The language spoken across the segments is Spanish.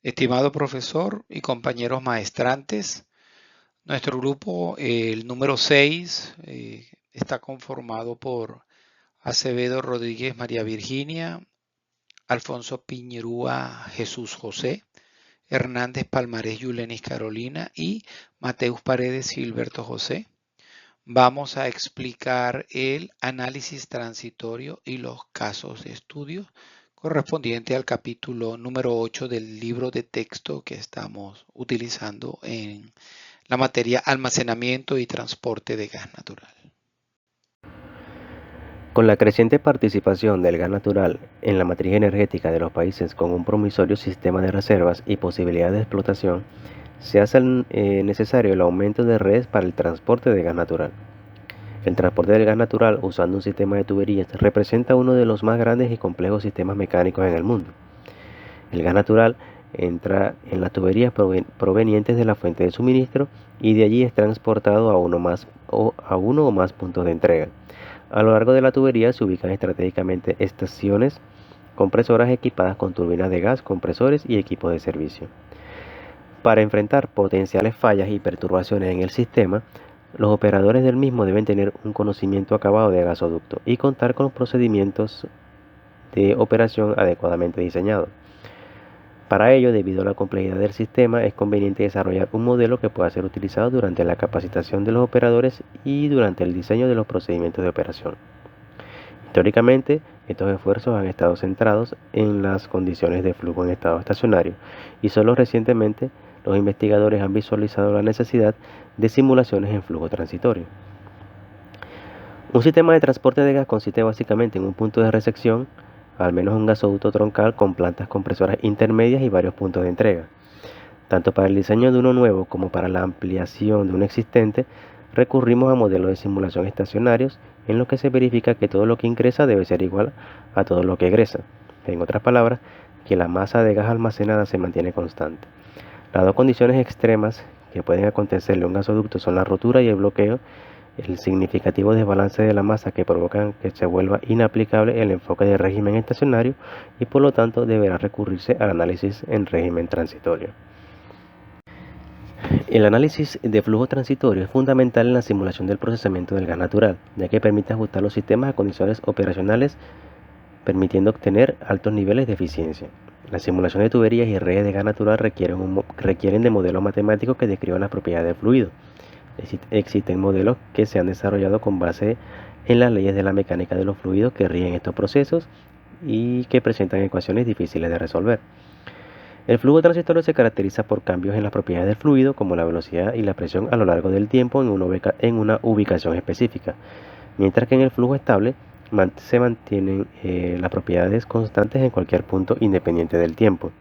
Estimado profesor y compañeros maestrantes, nuestro grupo, el número 6, está conformado por Acevedo Rodríguez María Virginia, Alfonso Piñerúa Jesús José, Hernández Palmarés Yulenis Carolina y Mateus Paredes Gilberto José. Vamos a explicar el análisis transitorio y los casos de estudio correspondiente al capítulo número 8 del libro de texto que estamos utilizando en la materia almacenamiento y transporte de gas natural. Con la creciente participación del gas natural en la matriz energética de los países con un promisorio sistema de reservas y posibilidad de explotación, se hace necesario el aumento de redes para el transporte de gas natural. El transporte del gas natural usando un sistema de tuberías representa uno de los más grandes y complejos sistemas mecánicos en el mundo. El gas natural entra en las tuberías provenientes de la fuente de suministro y de allí es transportado a uno o más puntos de entrega. A lo largo de la tubería se ubican estratégicamente estaciones compresoras equipadas con turbinas de gas, compresores y equipos de servicio. Para enfrentar potenciales fallas y perturbaciones en el sistema, los operadores del mismo deben tener un conocimiento acabado de gasoducto y contar con los procedimientos de operación adecuadamente diseñados. Para ello, debido a la complejidad del sistema, es conveniente desarrollar un modelo que pueda ser utilizado durante la capacitación de los operadores y durante el diseño de los procedimientos de operación. Históricamente, estos esfuerzos han estado centrados en las condiciones de flujo en estado estacionario y solo recientemente los investigadores han visualizado la necesidad de simulaciones en flujo transitorio. Un sistema de transporte de gas consiste básicamente en un punto de recepción, al menos un gasoducto troncal con plantas compresoras intermedias y varios puntos de entrega. Tanto para el diseño de uno nuevo como para la ampliación de un existente, recurrimos a modelos de simulación estacionarios en los que se verifica que todo lo que ingresa debe ser igual a todo lo que egresa. En otras palabras, que la masa de gas almacenada se mantiene constante. Las dos condiciones extremas que pueden acontecerle a un gasoducto son la rotura y el bloqueo, el significativo desbalance de la masa que provocan que se vuelva inaplicable el enfoque de régimen estacionario y por lo tanto deberá recurrirse al análisis en régimen transitorio. El análisis de flujo transitorio es fundamental en la simulación del procesamiento del gas natural, ya que permite ajustar los sistemas a condiciones operacionales, permitiendo obtener altos niveles de eficiencia. La simulación de tuberías y redes de gas natural requieren de modelos matemáticos que describan las propiedades del fluido. Existen modelos que se han desarrollado con base en las leyes de la mecánica de los fluidos que rigen estos procesos y que presentan ecuaciones difíciles de resolver. El flujo transitorio se caracteriza por cambios en las propiedades del fluido, como la velocidad y la presión a lo largo del tiempo en una ubicación específica, mientras que en el flujo estable se mantienen las propiedades constantes en cualquier punto independiente del tiempo.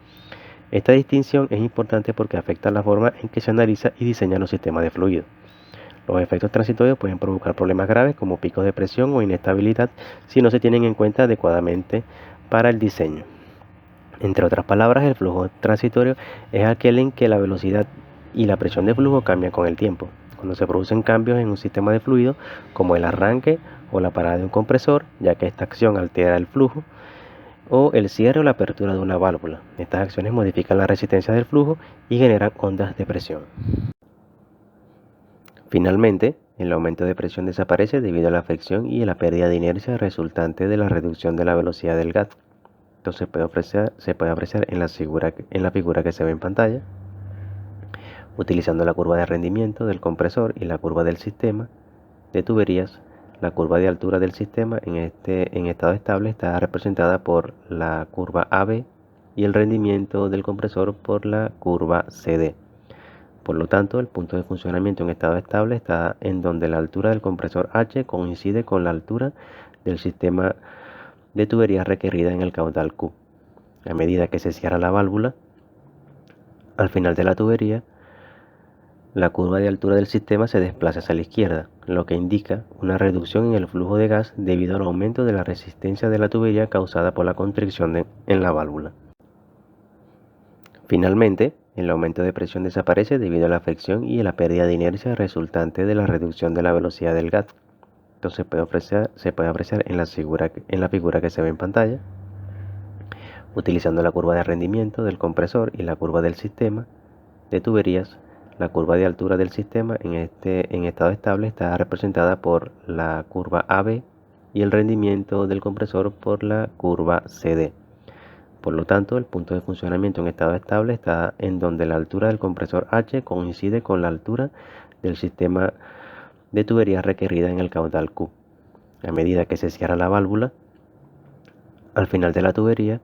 Esta distinción es importante porque afecta la forma en que se analiza y diseña los sistemas de fluido. Los efectos transitorios pueden provocar problemas graves como picos de presión o inestabilidad si no se tienen en cuenta adecuadamente para el diseño. Entre otras palabras, el flujo transitorio es aquel en que la velocidad y la presión de flujo cambian con el tiempo. Cuando se producen cambios en un sistema de fluido, como el arranque o la parada de un compresor, ya que esta acción altera el flujo, o el cierre o la apertura de una válvula. Estas acciones modifican la resistencia del flujo y generan ondas de presión. Finalmente, el aumento de presión desaparece debido a la fricción y a la pérdida de inercia resultante de la reducción de la velocidad del gas. Esto se puede apreciar en la figura que se ve en pantalla, utilizando la curva de rendimiento del compresor y la curva del sistema de tuberías. La curva de altura del sistema se desplaza hacia la izquierda, lo que indica una reducción en la La curva de altura del sistema en estado estable está representada por la curva AB y el rendimiento del compresor por la curva CD. Por lo tanto, el punto de funcionamiento en estado estable está en donde la altura del compresor H coincide con la altura del sistema de tuberías requerida en el caudal Q. A medida que se cierra la válvula, al final de la tubería, la curva de altura del sistema se desplaza hacia la izquierda, lo que indica una reducción en el flujo de gas debido al aumento de la resistencia de la tubería causada por la constricción en la válvula. Finalmente, el aumento de presión desaparece debido a la fricción y a la pérdida de inercia resultante de la reducción de la velocidad del gas. Esto se puede apreciar en la figura que se ve en pantalla, Utilizando la curva de rendimiento del compresor y la curva del sistema de tuberías, la curva de altura del sistema en estado estable está representada por la curva AB y el rendimiento del compresor por la curva CD. Por lo tanto, el punto de funcionamiento en estado estable está en donde la altura del compresor H coincide con la altura del sistema de tuberías requerida en el caudal Q. A medida que se cierra la válvula, al final de la tubería,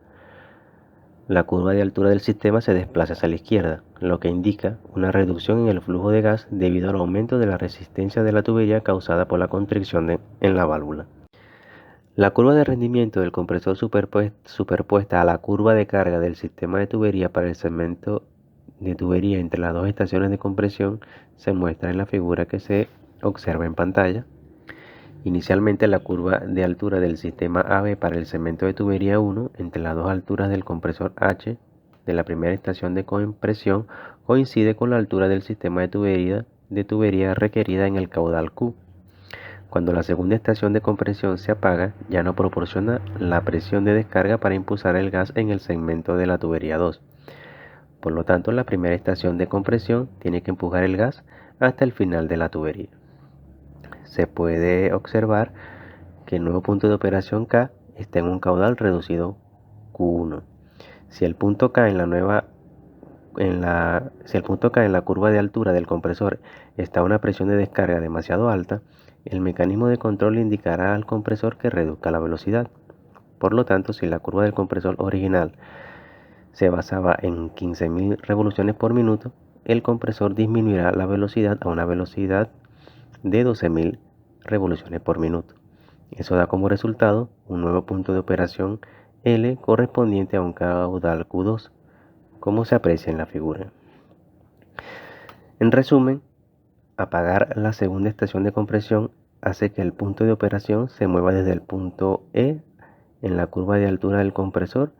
la curva de altura del sistema se desplaza hacia la izquierda, lo que indica una reducción en el flujo de gas debido al aumento de la resistencia de la tubería causada por la constricción en la válvula. La curva de rendimiento del compresor superpuesta a la curva de carga del sistema de tubería para el segmento de tubería entre las dos estaciones de compresión se muestra en la figura que se observa en pantalla. Inicialmente, la curva de altura del sistema AB para el segmento de tubería 1 entre las dos alturas del compresor H de la primera estación de compresión coincide con la altura del sistema de tubería requerida en el caudal Q. Cuando la segunda estación de compresión se apaga, ya no proporciona la presión de descarga para impulsar el gas en el segmento de la tubería 2. Por lo tanto, la primera estación de compresión tiene que empujar el gas hasta el final de la tubería. Se puede observar que el nuevo punto de operación K está en un caudal reducido Q1. Si el punto K en la curva de altura del compresor está a una presión de descarga demasiado alta, el mecanismo de control indicará al compresor que reduzca la velocidad. Por lo tanto, si la curva del compresor original se basaba en 15.000 revoluciones por minuto, el compresor disminuirá la velocidad a una velocidad de 12.000 revoluciones por minuto. Eso da como resultado un nuevo punto de operación L correspondiente a un caudal Q2, como se aprecia en la figura. En resumen, apagar la segunda estación de compresión hace que el punto de operación se mueva desde el punto E en la curva de altura del compresor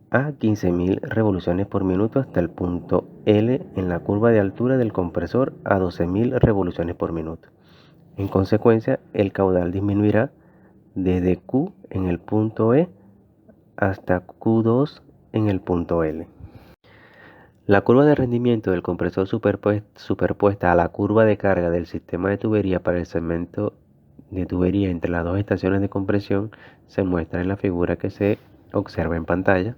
a 15.000 revoluciones por minuto hasta el punto L en la curva de altura del compresor a 12.000 revoluciones por minuto. En consecuencia, el caudal disminuirá desde Q en el punto E hasta Q2 en el punto L. La curva de rendimiento del compresor superpuesta a la curva de carga del sistema de tubería para el segmento de tubería entre las dos estaciones de compresión se muestra en la figura que se observa en pantalla.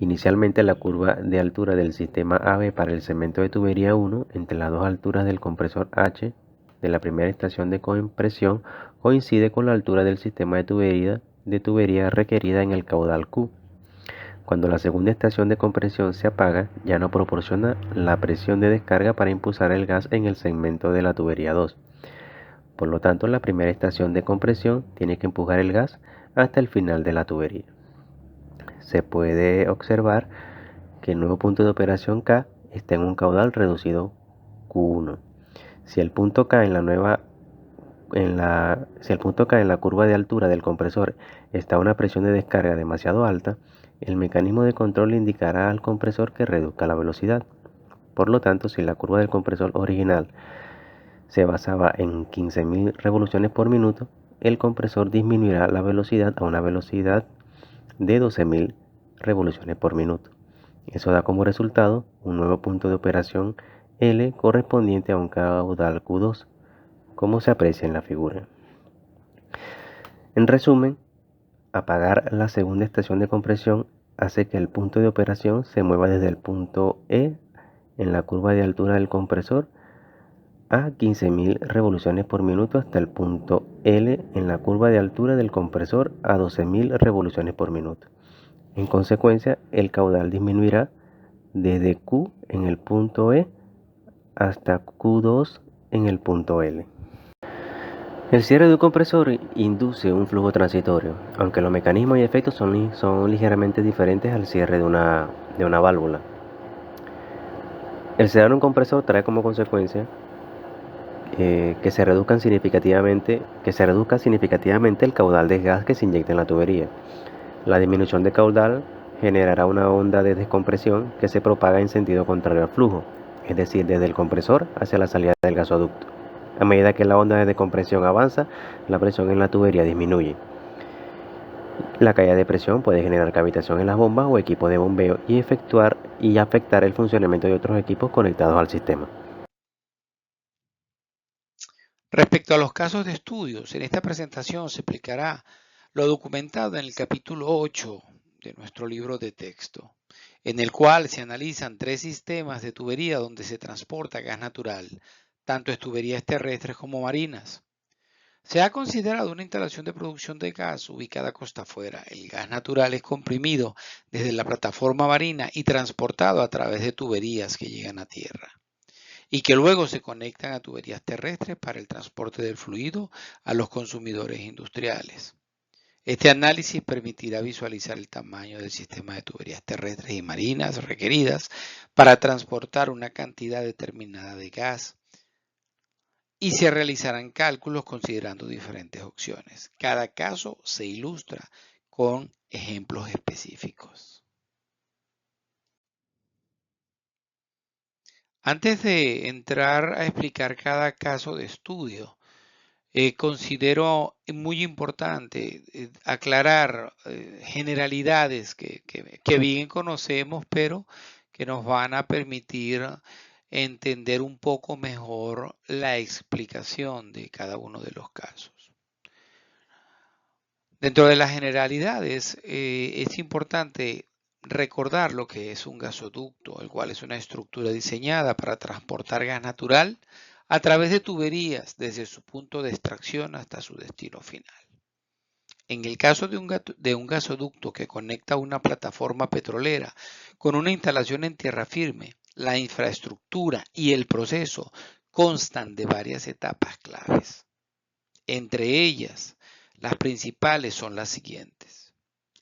Inicialmente, la curva de altura del sistema AB para el segmento de tubería 1 entre las dos alturas del compresor H de la primera estación de compresión coincide con la altura del sistema de tubería requerida en el caudal Q. Cuando la segunda estación de compresión se apaga, ya no proporciona la presión de descarga para impulsar el gas en el segmento de la tubería 2. Por lo tanto, la primera estación de compresión tiene que empujar el gas hasta el final de la tubería. Se puede observar que el nuevo punto de operación K está en un caudal reducido Q1. Si el punto K en la curva de altura del compresor está a una presión de descarga demasiado alta, el mecanismo de control indicará al compresor que reduzca la velocidad. Por lo tanto, si la curva del compresor original se basaba en 15.000 revoluciones por minuto, el compresor disminuirá la velocidad a una velocidad de 12.000 revoluciones por minuto. Eso da como resultado un nuevo punto de operación L correspondiente a un caudal Q2, como se aprecia en la figura. En resumen, apagar la segunda estación de compresión hace que el punto de operación se mueva desde el punto E en la curva de altura del compresor a 15.000 revoluciones por minuto hasta el punto L en la curva de altura del compresor a 12.000 revoluciones por minuto. En consecuencia, el caudal disminuirá desde Q en el punto E hasta Q2 en el punto L. El cierre de un compresor induce un flujo transitorio, aunque los mecanismos y efectos son ligeramente diferentes al cierre de una válvula. El cerrar un compresor trae como consecuencia que se reduzca significativamente el caudal de gas que se inyecta en la tubería. La disminución de caudal generará una onda de descompresión que se propaga en sentido contrario al flujo, es decir, desde el compresor hacia la salida del gasoducto. A medida que la onda de descompresión avanza, la presión en la tubería disminuye. La caída de presión puede generar cavitación en las bombas o equipos de bombeo y afectar el funcionamiento de otros equipos conectados al sistema. Respecto a los casos de estudios, en esta presentación se explicará lo documentado en el capítulo 8 de nuestro libro de texto, en el cual se analizan 3 sistemas de tubería donde se transporta gas natural, tanto tuberías terrestres como marinas. Se ha considerado una instalación de producción de gas ubicada costa afuera. El gas natural es comprimido desde la plataforma marina y transportado a través de tuberías que llegan a tierra y que luego se conectan a tuberías terrestres para el transporte del fluido a los consumidores industriales. Este análisis permitirá visualizar el tamaño del sistema de tuberías terrestres y marinas requeridas para transportar una cantidad determinada de gas y se realizarán cálculos considerando diferentes opciones. Cada caso se ilustra con ejemplos específicos. Antes de entrar a explicar cada caso de estudio, considero muy importante aclarar generalidades que bien conocemos, pero que nos van a permitir entender un poco mejor la explicación de cada uno de los casos. Dentro de las generalidades, es importante recordar lo que es un gasoducto, el cual es una estructura diseñada para transportar gas natural a través de tuberías desde su punto de extracción hasta su destino final. En el caso de un gasoducto que conecta una plataforma petrolera con una instalación en tierra firme, la infraestructura y el proceso constan de varias etapas claves. Entre ellas, las principales son las siguientes.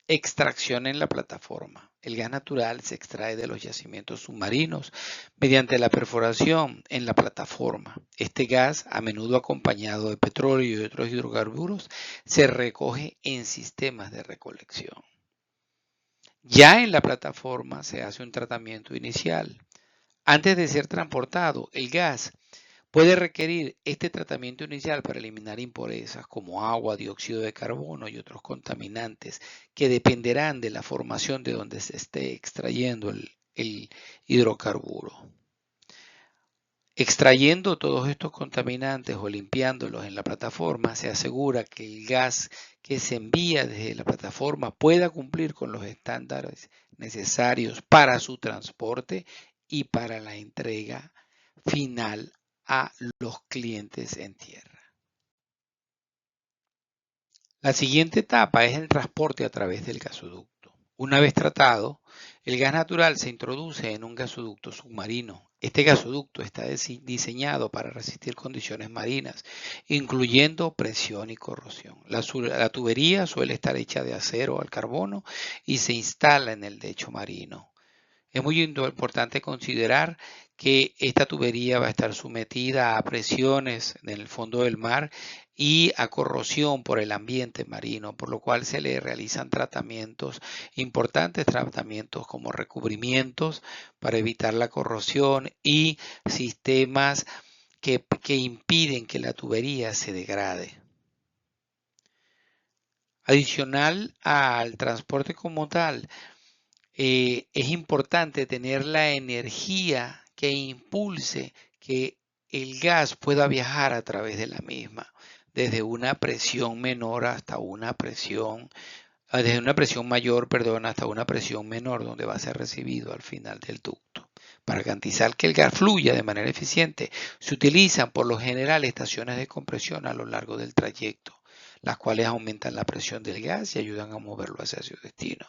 Extracción en la plataforma. El gas natural se extrae de los yacimientos submarinos mediante la perforación en la plataforma. Este gas, a menudo acompañado de petróleo y otros hidrocarburos, se recoge en sistemas de recolección. Ya en la plataforma se hace un tratamiento inicial. Antes de ser transportado, el gas puede requerir este tratamiento inicial para eliminar impurezas como agua, dióxido de carbono y otros contaminantes que dependerán de la formación de donde se esté extrayendo el hidrocarburo. Extrayendo todos estos contaminantes o limpiándolos en la plataforma, se asegura que el gas que se envía desde la plataforma pueda cumplir con los estándares necesarios para su transporte y para la entrega final a los clientes en tierra. La siguiente etapa es el transporte a través del gasoducto. Una vez tratado, el gas natural se introduce en un gasoducto submarino. Este gasoducto está diseñado para resistir condiciones marinas, incluyendo presión y corrosión. La tubería suele estar hecha de acero al carbono y se instala en el lecho marino. Es muy importante considerar que esta tubería va a estar sometida a presiones en el fondo del mar y a corrosión por el ambiente marino, por lo cual se le realizan tratamientos importantes, tratamientos como recubrimientos para evitar la corrosión y sistemas que impiden que la tubería se degrade. Adicional al transporte como tal, es importante tener la energía que impulse que el gas pueda viajar a través de la misma, desde una presión menor hasta una presión, desde una presión mayor, perdón, hasta una presión menor, donde va a ser recibido al final del ducto. Para garantizar que el gas fluya de manera eficiente, se utilizan por lo general estaciones de compresión a lo largo del trayecto, las cuales aumentan la presión del gas y ayudan a moverlo hacia su destino.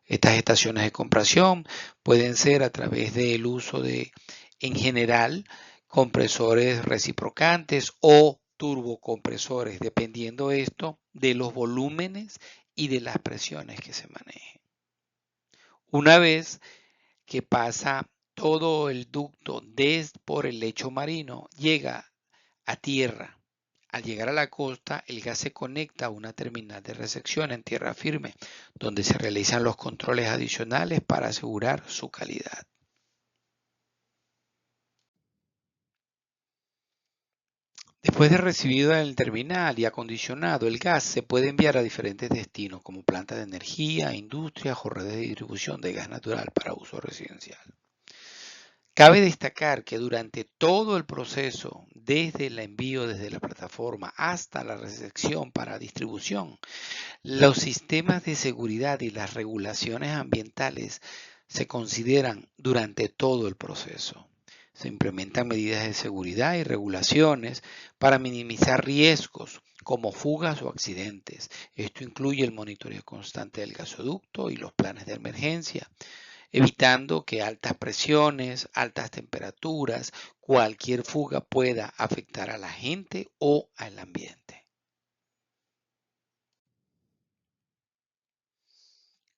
Estas estaciones de compresión pueden ser a través del uso de, en general, compresores reciprocantes o turbocompresores, dependiendo esto de los volúmenes y de las presiones que se manejen. Una vez que pasa todo el ducto por el lecho marino, llega a tierra. Al llegar a la costa, el gas se conecta a una terminal de recepción en tierra firme, donde se realizan los controles adicionales para asegurar su calidad. Después de recibido en el terminal y acondicionado, el gas se puede enviar a diferentes destinos como plantas de energía, industrias o redes de distribución de gas natural para uso residencial. Cabe destacar que durante todo el proceso, desde el envío desde la plataforma hasta la recepción para distribución, los sistemas de seguridad y las regulaciones ambientales se consideran durante todo el proceso. Se implementan medidas de seguridad y regulaciones para minimizar riesgos como fugas o accidentes. Esto incluye el monitoreo constante del gasoducto y los planes de emergencia, evitando que altas presiones, altas temperaturas, cualquier fuga pueda afectar a la gente o al ambiente.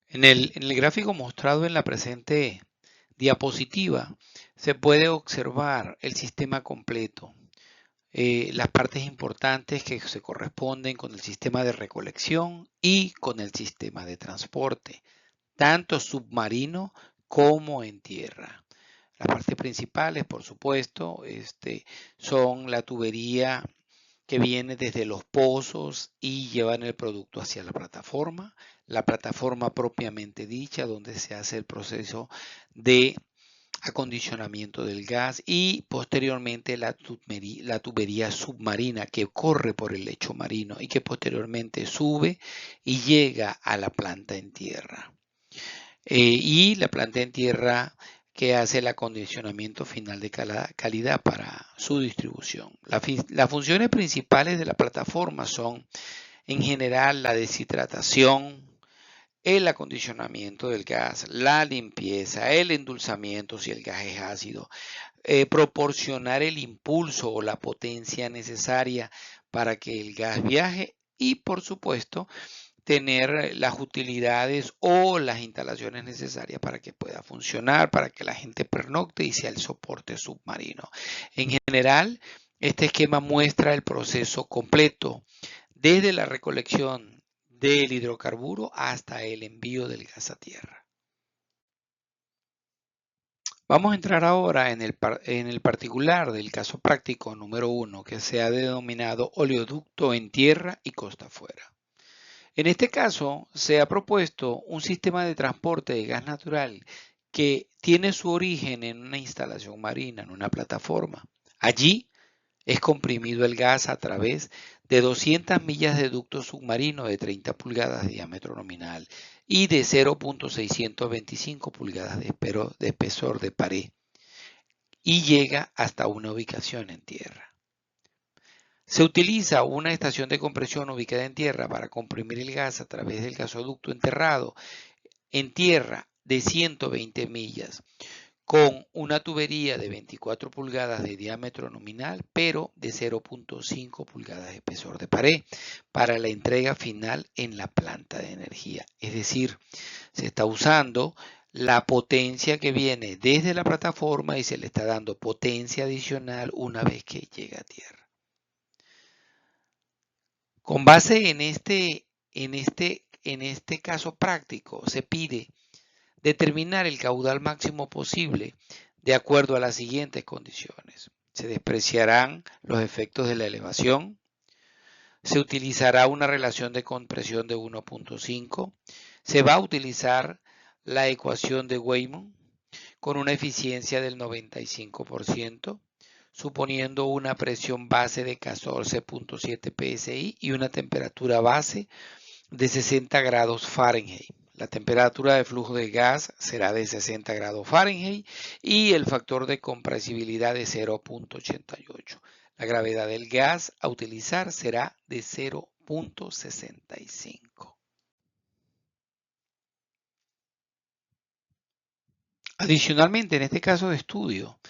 En el gráfico mostrado en la presente diapositiva se puede observar el sistema completo, las partes importantes que se corresponden con el sistema de recolección y con el sistema de transporte, tanto submarino como en tierra. Las partes principales, por supuesto, son la tubería que viene desde los pozos y llevan el producto hacia la plataforma propiamente dicha, donde se hace el proceso de acondicionamiento del gas y posteriormente la tubería submarina que corre por el lecho marino y que posteriormente sube y llega a la planta en tierra. Y la planta en tierra que hace el acondicionamiento final de calidad para su distribución. Las funciones principales de la plataforma son, en general, la deshidratación, el acondicionamiento del gas, la limpieza, el endulzamiento si el gas es ácido, proporcionar el impulso o la potencia necesaria para que el gas viaje y, por supuesto, tener las utilidades o las instalaciones necesarias para que pueda funcionar, para que la gente pernocte y sea el soporte submarino. En general, este esquema muestra el proceso completo, desde la recolección del hidrocarburo hasta el envío del gas a tierra. Vamos a entrar ahora en el particular del caso práctico número 1, que se ha denominado oleoducto en tierra y costa afuera. En este caso, se ha propuesto un sistema de transporte de gas natural que tiene su origen en una instalación marina, en una plataforma. Allí es comprimido el gas a través de 200 millas de ducto submarino de 30 pulgadas de diámetro nominal y de 0.625 pulgadas de espesor de pared y llega hasta una ubicación en tierra. Se utiliza una estación de compresión ubicada en tierra para comprimir el gas a través del gasoducto enterrado en tierra de 120 millas con una tubería de 24 pulgadas de diámetro nominal, pero de 0.5 pulgadas de espesor de pared para la entrega final en la planta de energía. Es decir, se está usando la potencia que viene desde la plataforma y se le está dando potencia adicional una vez que llega a tierra. Con base en este caso práctico, se pide determinar el caudal máximo posible de acuerdo a las siguientes condiciones. Se despreciarán los efectos de la elevación, se utilizará una relación de compresión de 1.5, se va a utilizar la ecuación de Wayman con una eficiencia del 95%, suponiendo una presión base de 14.7 psi y una temperatura base de 60 grados Fahrenheit. La temperatura de flujo de gas será de 60 grados Fahrenheit y el factor de compresibilidad de 0.88. La gravedad del gas a utilizar será de 0.65. Adicionalmente, en este caso de estudio,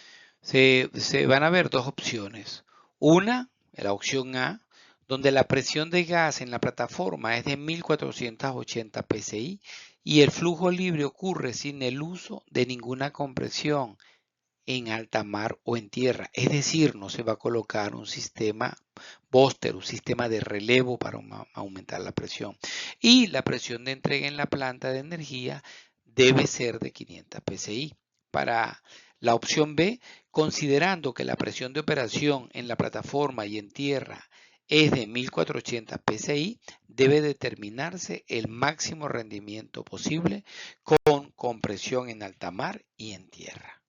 se van a ver dos opciones. Una, la opción A, donde la presión de gas en la plataforma es de 1480 psi y el flujo libre ocurre sin el uso de ninguna compresión en alta mar o en tierra. Es decir, no se va a colocar un sistema booster, un sistema de relevo para aumentar la presión. Y la presión de entrega en la planta de energía debe ser de 500 psi. Para La opción B, considerando que la presión de operación en la plataforma y en tierra es de 1480 psi, debe determinarse el máximo rendimiento posible con compresión en alta mar y en tierra.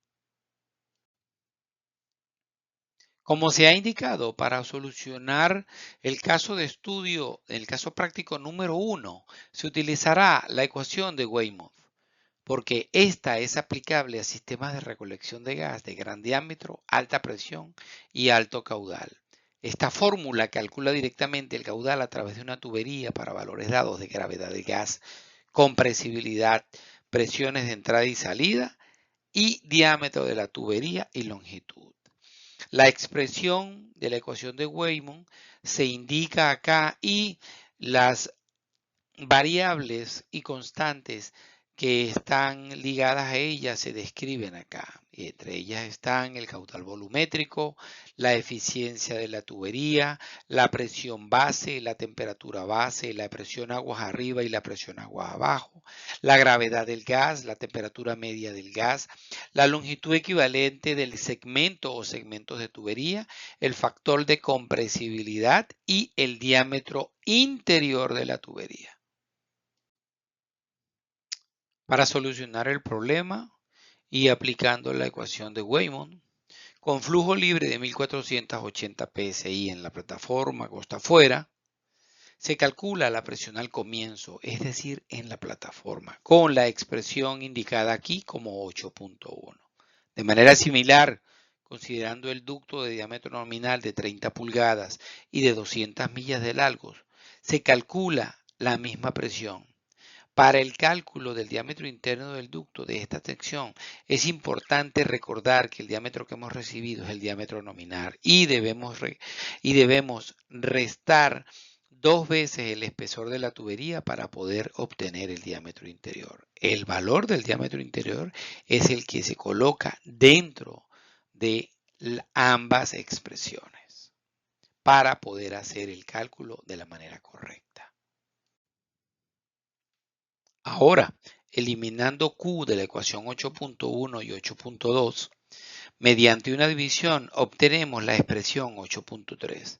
Como se ha indicado, para solucionar el caso de estudio, el caso práctico número 1, se utilizará la ecuación de Weymouth, porque esta es aplicable a sistemas de recolección de gas de gran diámetro, alta presión y alto caudal. Esta fórmula calcula directamente el caudal a través de una tubería para valores dados de gravedad del gas, compresibilidad, presiones de entrada y salida y diámetro de la tubería y longitud. La expresión de la ecuación de Weymouth se indica acá y las variables y constantes que están ligadas a ella se describen acá. Y entre ellas están el caudal volumétrico, la eficiencia de la tubería, la presión base, la temperatura base, la presión aguas arriba y la presión aguas abajo, la gravedad del gas, la temperatura media del gas, la longitud equivalente del segmento o segmentos de tubería, el factor de compresibilidad y el diámetro interior de la tubería. Para solucionar el problema y aplicando la ecuación de Weymouth, con flujo libre de 1480 psi en la plataforma costa afuera, se calcula la presión al comienzo, es decir, en la plataforma, con la expresión indicada aquí como 8.1. De manera similar, considerando el ducto de diámetro nominal de 30 pulgadas y de 200 millas de largo, se calcula la misma presión. Para el cálculo del diámetro interno del ducto de esta sección, es importante recordar que el diámetro que hemos recibido es el diámetro nominal y debemos restar 2 veces el espesor de la tubería para poder obtener el diámetro interior. El valor del diámetro interior es el que se coloca dentro de ambas expresiones para poder hacer el cálculo de la manera correcta. Ahora, eliminando Q de la ecuación 8.1 y 8.2, mediante una división obtenemos la expresión 8.3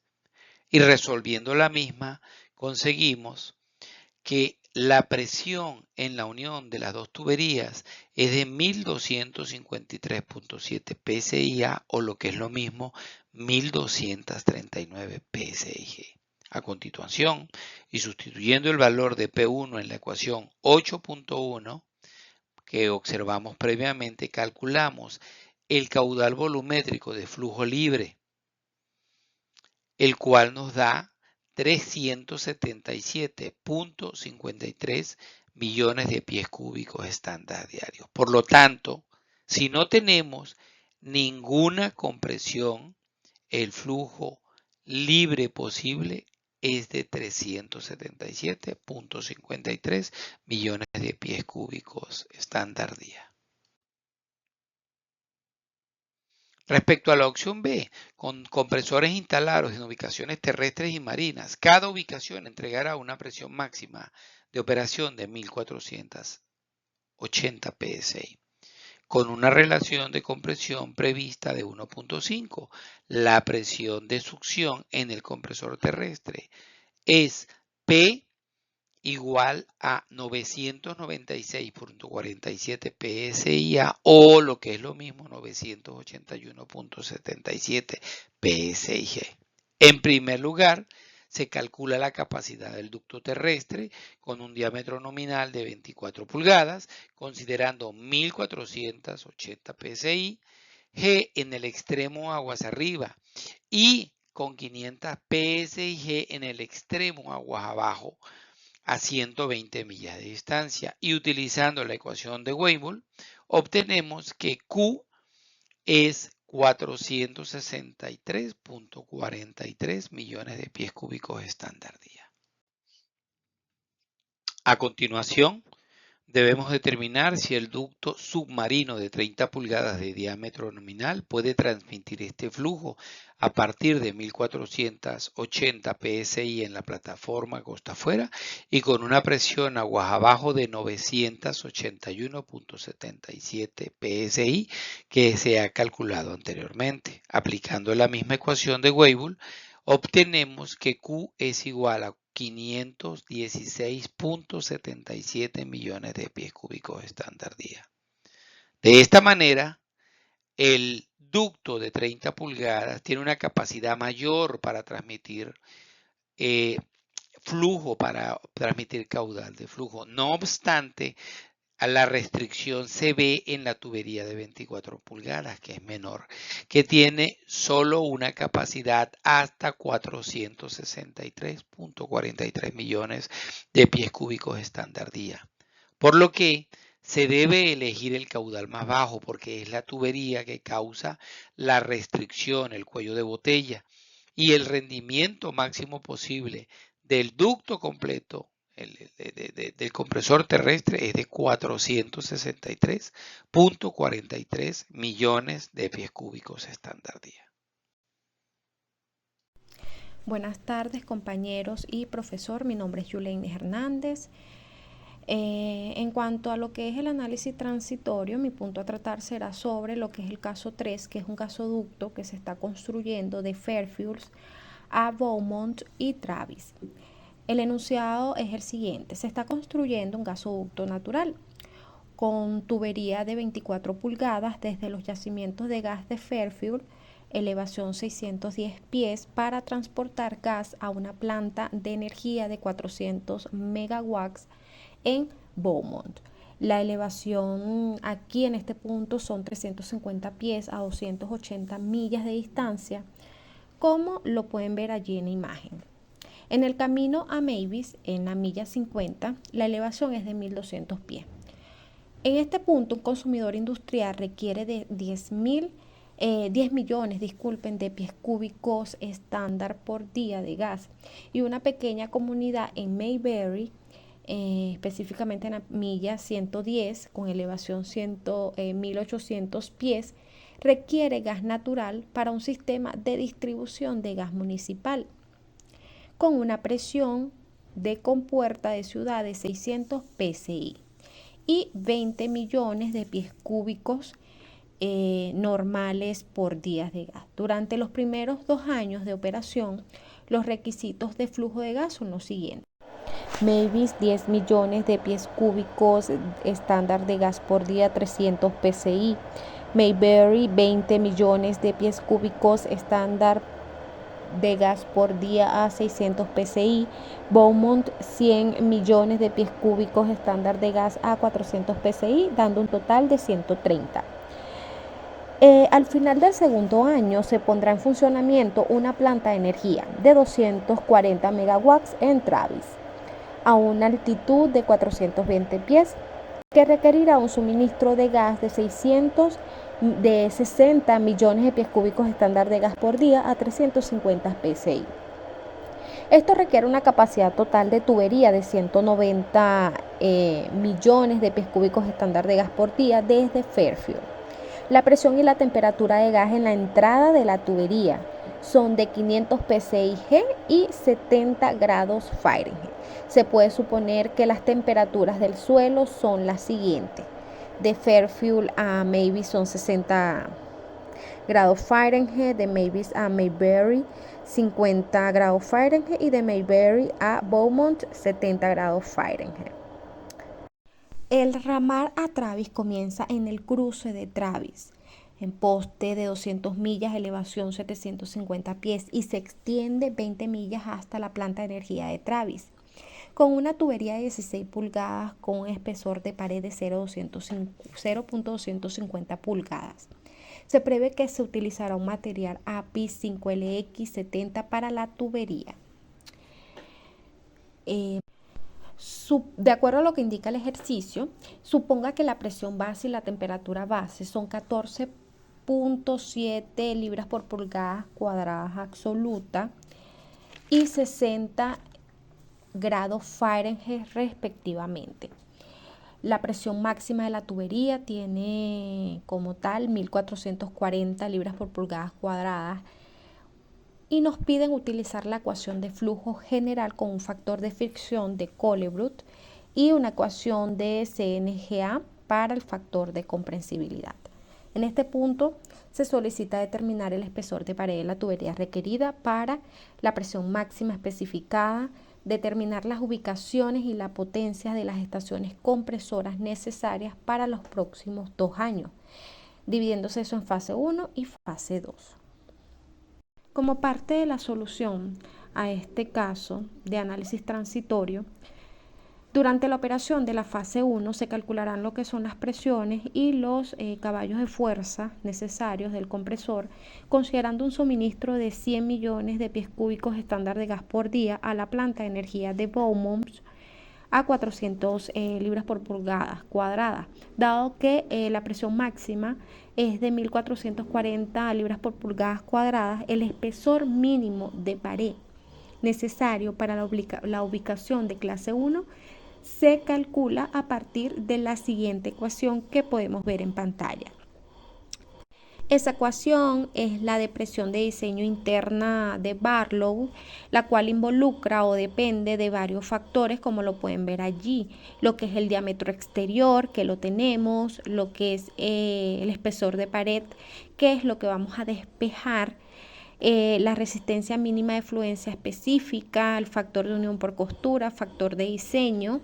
y resolviendo la misma conseguimos que la presión en la unión de las dos tuberías es de 1253.7 psi-A o lo que es lo mismo 1239 psi-G. A continuación, y sustituyendo el valor de P1 en la ecuación 8.1 que observamos previamente, calculamos el caudal volumétrico de flujo libre, el cual nos da 377.53 millones de pies cúbicos estándar diarios. Por lo tanto, si no tenemos ninguna compresión, el flujo libre posible es de 377.53 millones de pies cúbicos estándar día. Respecto a la opción B, con compresores instalados en ubicaciones terrestres y marinas, cada ubicación entregará una presión máxima de operación de 1480 psi, con una relación de compresión prevista de 1.5. La presión de succión en el compresor terrestre es P igual a 996.47 psi-A o lo que es lo mismo 981.77 psi-G. En primer lugar, se calcula la capacidad del ducto terrestre con un diámetro nominal de 24 pulgadas, considerando 1480 psi, G en el extremo aguas arriba y con 500 psi-G en el extremo aguas abajo, a 120 millas de distancia y utilizando la ecuación de Weymouth obtenemos que Q es 463.43 millones de pies cúbicos estándar día. A continuación, Debemos determinar si el ducto submarino de 30 pulgadas de diámetro nominal puede transmitir este flujo a partir de 1480 psi en la plataforma costa afuera y con una presión aguas abajo de 981.77 psi que se ha calculado anteriormente. Aplicando la misma ecuación de Weibull, obtenemos que Q es igual a 516.77 millones de pies cúbicos estándar día. De esta manera, el ducto de 30 pulgadas tiene una capacidad mayor para transmitir flujo, para transmitir caudal de flujo. No obstante, la restricción se ve en la tubería de 24 pulgadas, que es menor, que tiene solo una capacidad hasta 463.43 millones de pies cúbicos estándar día. Por lo que se debe elegir el caudal más bajo porque es la tubería que causa la restricción, el cuello de botella, y el rendimiento máximo posible del ducto completo del compresor terrestre es de 463.43 millones de pies cúbicos estándar día. Buenas tardes, compañeros y profesor. Mi nombre es Yuleine Hernández. En cuanto a lo que es el análisis transitorio, mi punto a tratar será sobre lo que es el caso 3, que es un gasoducto que se está construyendo de Fairfield a Beaumont y Travis. El enunciado es el siguiente: se está construyendo un gasoducto natural con tubería de 24 pulgadas desde los yacimientos de gas de Fairfield, elevación 610 pies, para transportar gas a una planta de energía de 400 megawatts en Beaumont. La elevación aquí en este punto son 350 pies a 280 millas de distancia, como lo pueden ver allí en la imagen. En el camino a Mavis, en la milla 50, la elevación es de 1200 pies. En este punto, un consumidor industrial requiere de 10 millones de pies cúbicos estándar por día de gas, y una pequeña comunidad en Mayberry, específicamente en la milla 110 con elevación 1800 pies, requiere gas natural para un sistema de distribución de gas municipal con una presión de compuerta de ciudad de 600 psi y 20 millones de pies cúbicos normales por día de gas. Durante los primeros 2 años de operación, los requisitos de flujo de gas son los siguientes: Mavis 10 millones de pies cúbicos estándar de gas por día, 300 psi. Mayberry 20 millones de pies cúbicos estándar de gas por día a 600 psi. Beaumont 100 millones de pies cúbicos estándar de gas a 400 psi, dando un total de 130. Al final del segundo año se pondrá en funcionamiento una planta de energía de 240 megawatts en Travis, a una altitud de 420 pies, que requerirá un suministro de gas de 60 millones de pies cúbicos estándar de gas por día a 350 psi. Esto requiere una capacidad total de tubería de 190 millones de pies cúbicos estándar de gas por día desde Fairfield. La presión y la temperatura de gas en la entrada de la tubería son de 500 psi y 70 grados Fahrenheit. Se puede suponer que las temperaturas del suelo son las siguientes: de Fairfield a Mavis son 60 grados Fahrenheit, de Mavis a Mayberry 50 grados Fahrenheit y de Mayberry a Beaumont 70 grados Fahrenheit. El ramal a Travis comienza en el cruce de Travis, en poste de 200 millas, elevación 750 pies, y se extiende 20 millas hasta la planta de energía de Travis, con una tubería de 16 pulgadas con un espesor de pared de 0.250 pulgadas. Se prevé que se utilizará un material API 5LX70 para la tubería. De acuerdo a lo que indica el ejercicio, suponga que la presión base y la temperatura base son 14.7 libras por pulgada cuadradas absoluta y 60 grados Fahrenheit respectivamente. La presión máxima de la tubería tiene como tal 1440 libras por pulgadas cuadradas y nos piden utilizar la ecuación de flujo general con un factor de fricción de Colebrook y una ecuación de CNGA para el factor de comprensibilidad. En este punto se solicita determinar el espesor de pared de la tubería requerida para la presión máxima especificada, determinar las ubicaciones y la potencia de las estaciones compresoras necesarias para los próximos 2 años, dividiéndose eso en fase 1 y fase 2. Como parte de la solución a este caso de análisis transitorio, durante la operación de la fase 1 se calcularán lo que son las presiones y los caballos de fuerza necesarios del compresor, considerando un suministro de 100 millones de pies cúbicos estándar de gas por día a la planta de energía de Beaumont a 400 libras por pulgada cuadrada, dado que la presión máxima es de 1440 libras por pulgadas cuadradas, el espesor mínimo de pared necesario para la ubicación de clase 1 se calcula a partir de la siguiente ecuación que podemos ver en pantalla. Esa ecuación es la de presión de diseño interna de Barlow, la cual involucra o depende de varios factores, como lo pueden ver allí, lo que es el diámetro exterior, que lo tenemos, lo que es el espesor de pared, que es lo que vamos a despejar, la resistencia mínima de fluencia específica, el factor de unión por costura, factor de diseño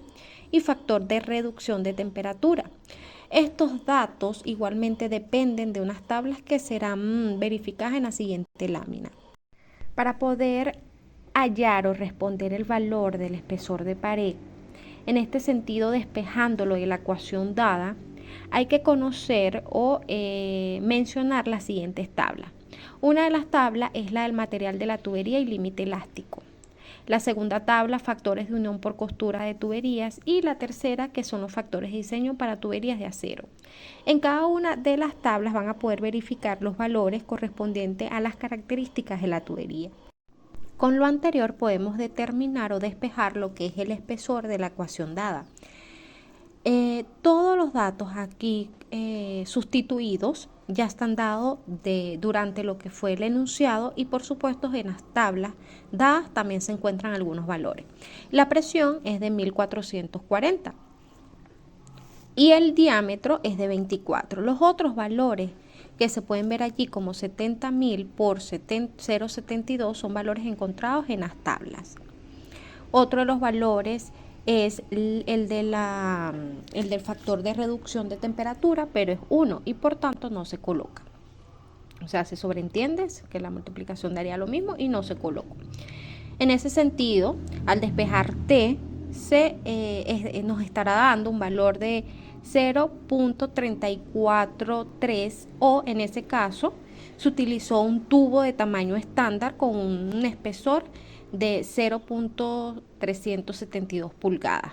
y factor de reducción de temperatura. Estos datos igualmente dependen de unas tablas que serán verificadas en la siguiente lámina. Para poder hallar o responder el valor del espesor de pared, en este sentido despejándolo de la ecuación dada, hay que conocer o mencionar las siguientes tablas. Una de las tablas es la del material de la tubería y límite elástico. La segunda tabla, factores de unión por costura de tuberías, y la tercera, que son los factores de diseño para tuberías de acero. En cada una de las tablas van a poder verificar los valores correspondientes a las características de la tubería. Con lo anterior podemos determinar o despejar lo que es el espesor de la ecuación dada. Todos los datos aquí sustituidos ya están dados durante lo que fue el enunciado y por supuesto en las tablas dadas también se encuentran algunos valores. La presión es de 1440 y el diámetro es de 24. Los otros valores que se pueden ver allí como 70.000 por 0,72 son valores encontrados en las tablas. Otro de los valores es el del factor de reducción de temperatura, pero es 1 y por tanto no se coloca. O sea, se sobreentiende que la multiplicación daría lo mismo y no se coloca. En ese sentido, al despejar T, nos estará dando un valor de 0.343 o en ese caso se utilizó un tubo de tamaño estándar con un espesor de 0.372 pulgadas.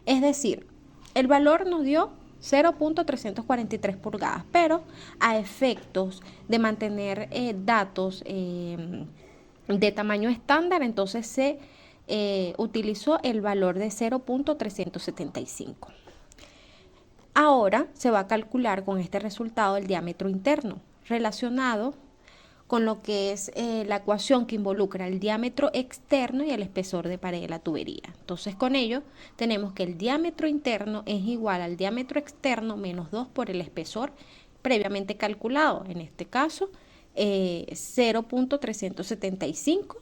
Es decir, el valor nos dio 0.343 pulgadas, pero a efectos de mantener datos de tamaño estándar, entonces se utilizó el valor de 0.375. Ahora se va a calcular con este resultado el diámetro interno relacionado con lo que es la ecuación que involucra el diámetro externo y el espesor de pared de la tubería. Entonces con ello tenemos que el diámetro interno es igual al diámetro externo menos 2 por el espesor previamente calculado, en este caso 0.375,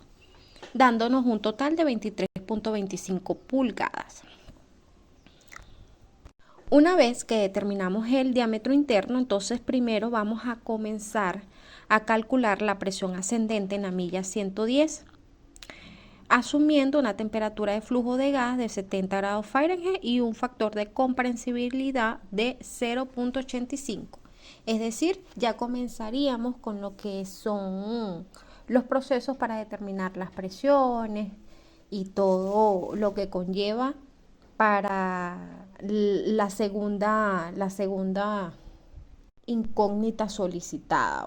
dándonos un total de 23.25 pulgadas. Una vez que determinamos el diámetro interno, entonces primero vamos a comenzar a calcular la presión ascendente en la milla 110, asumiendo una temperatura de flujo de gas de 70 grados Fahrenheit y un factor de comprensibilidad de 0.85. Es decir, ya comenzaríamos con lo que son los procesos para determinar las presiones y todo lo que conlleva para la segunda incógnita solicitada.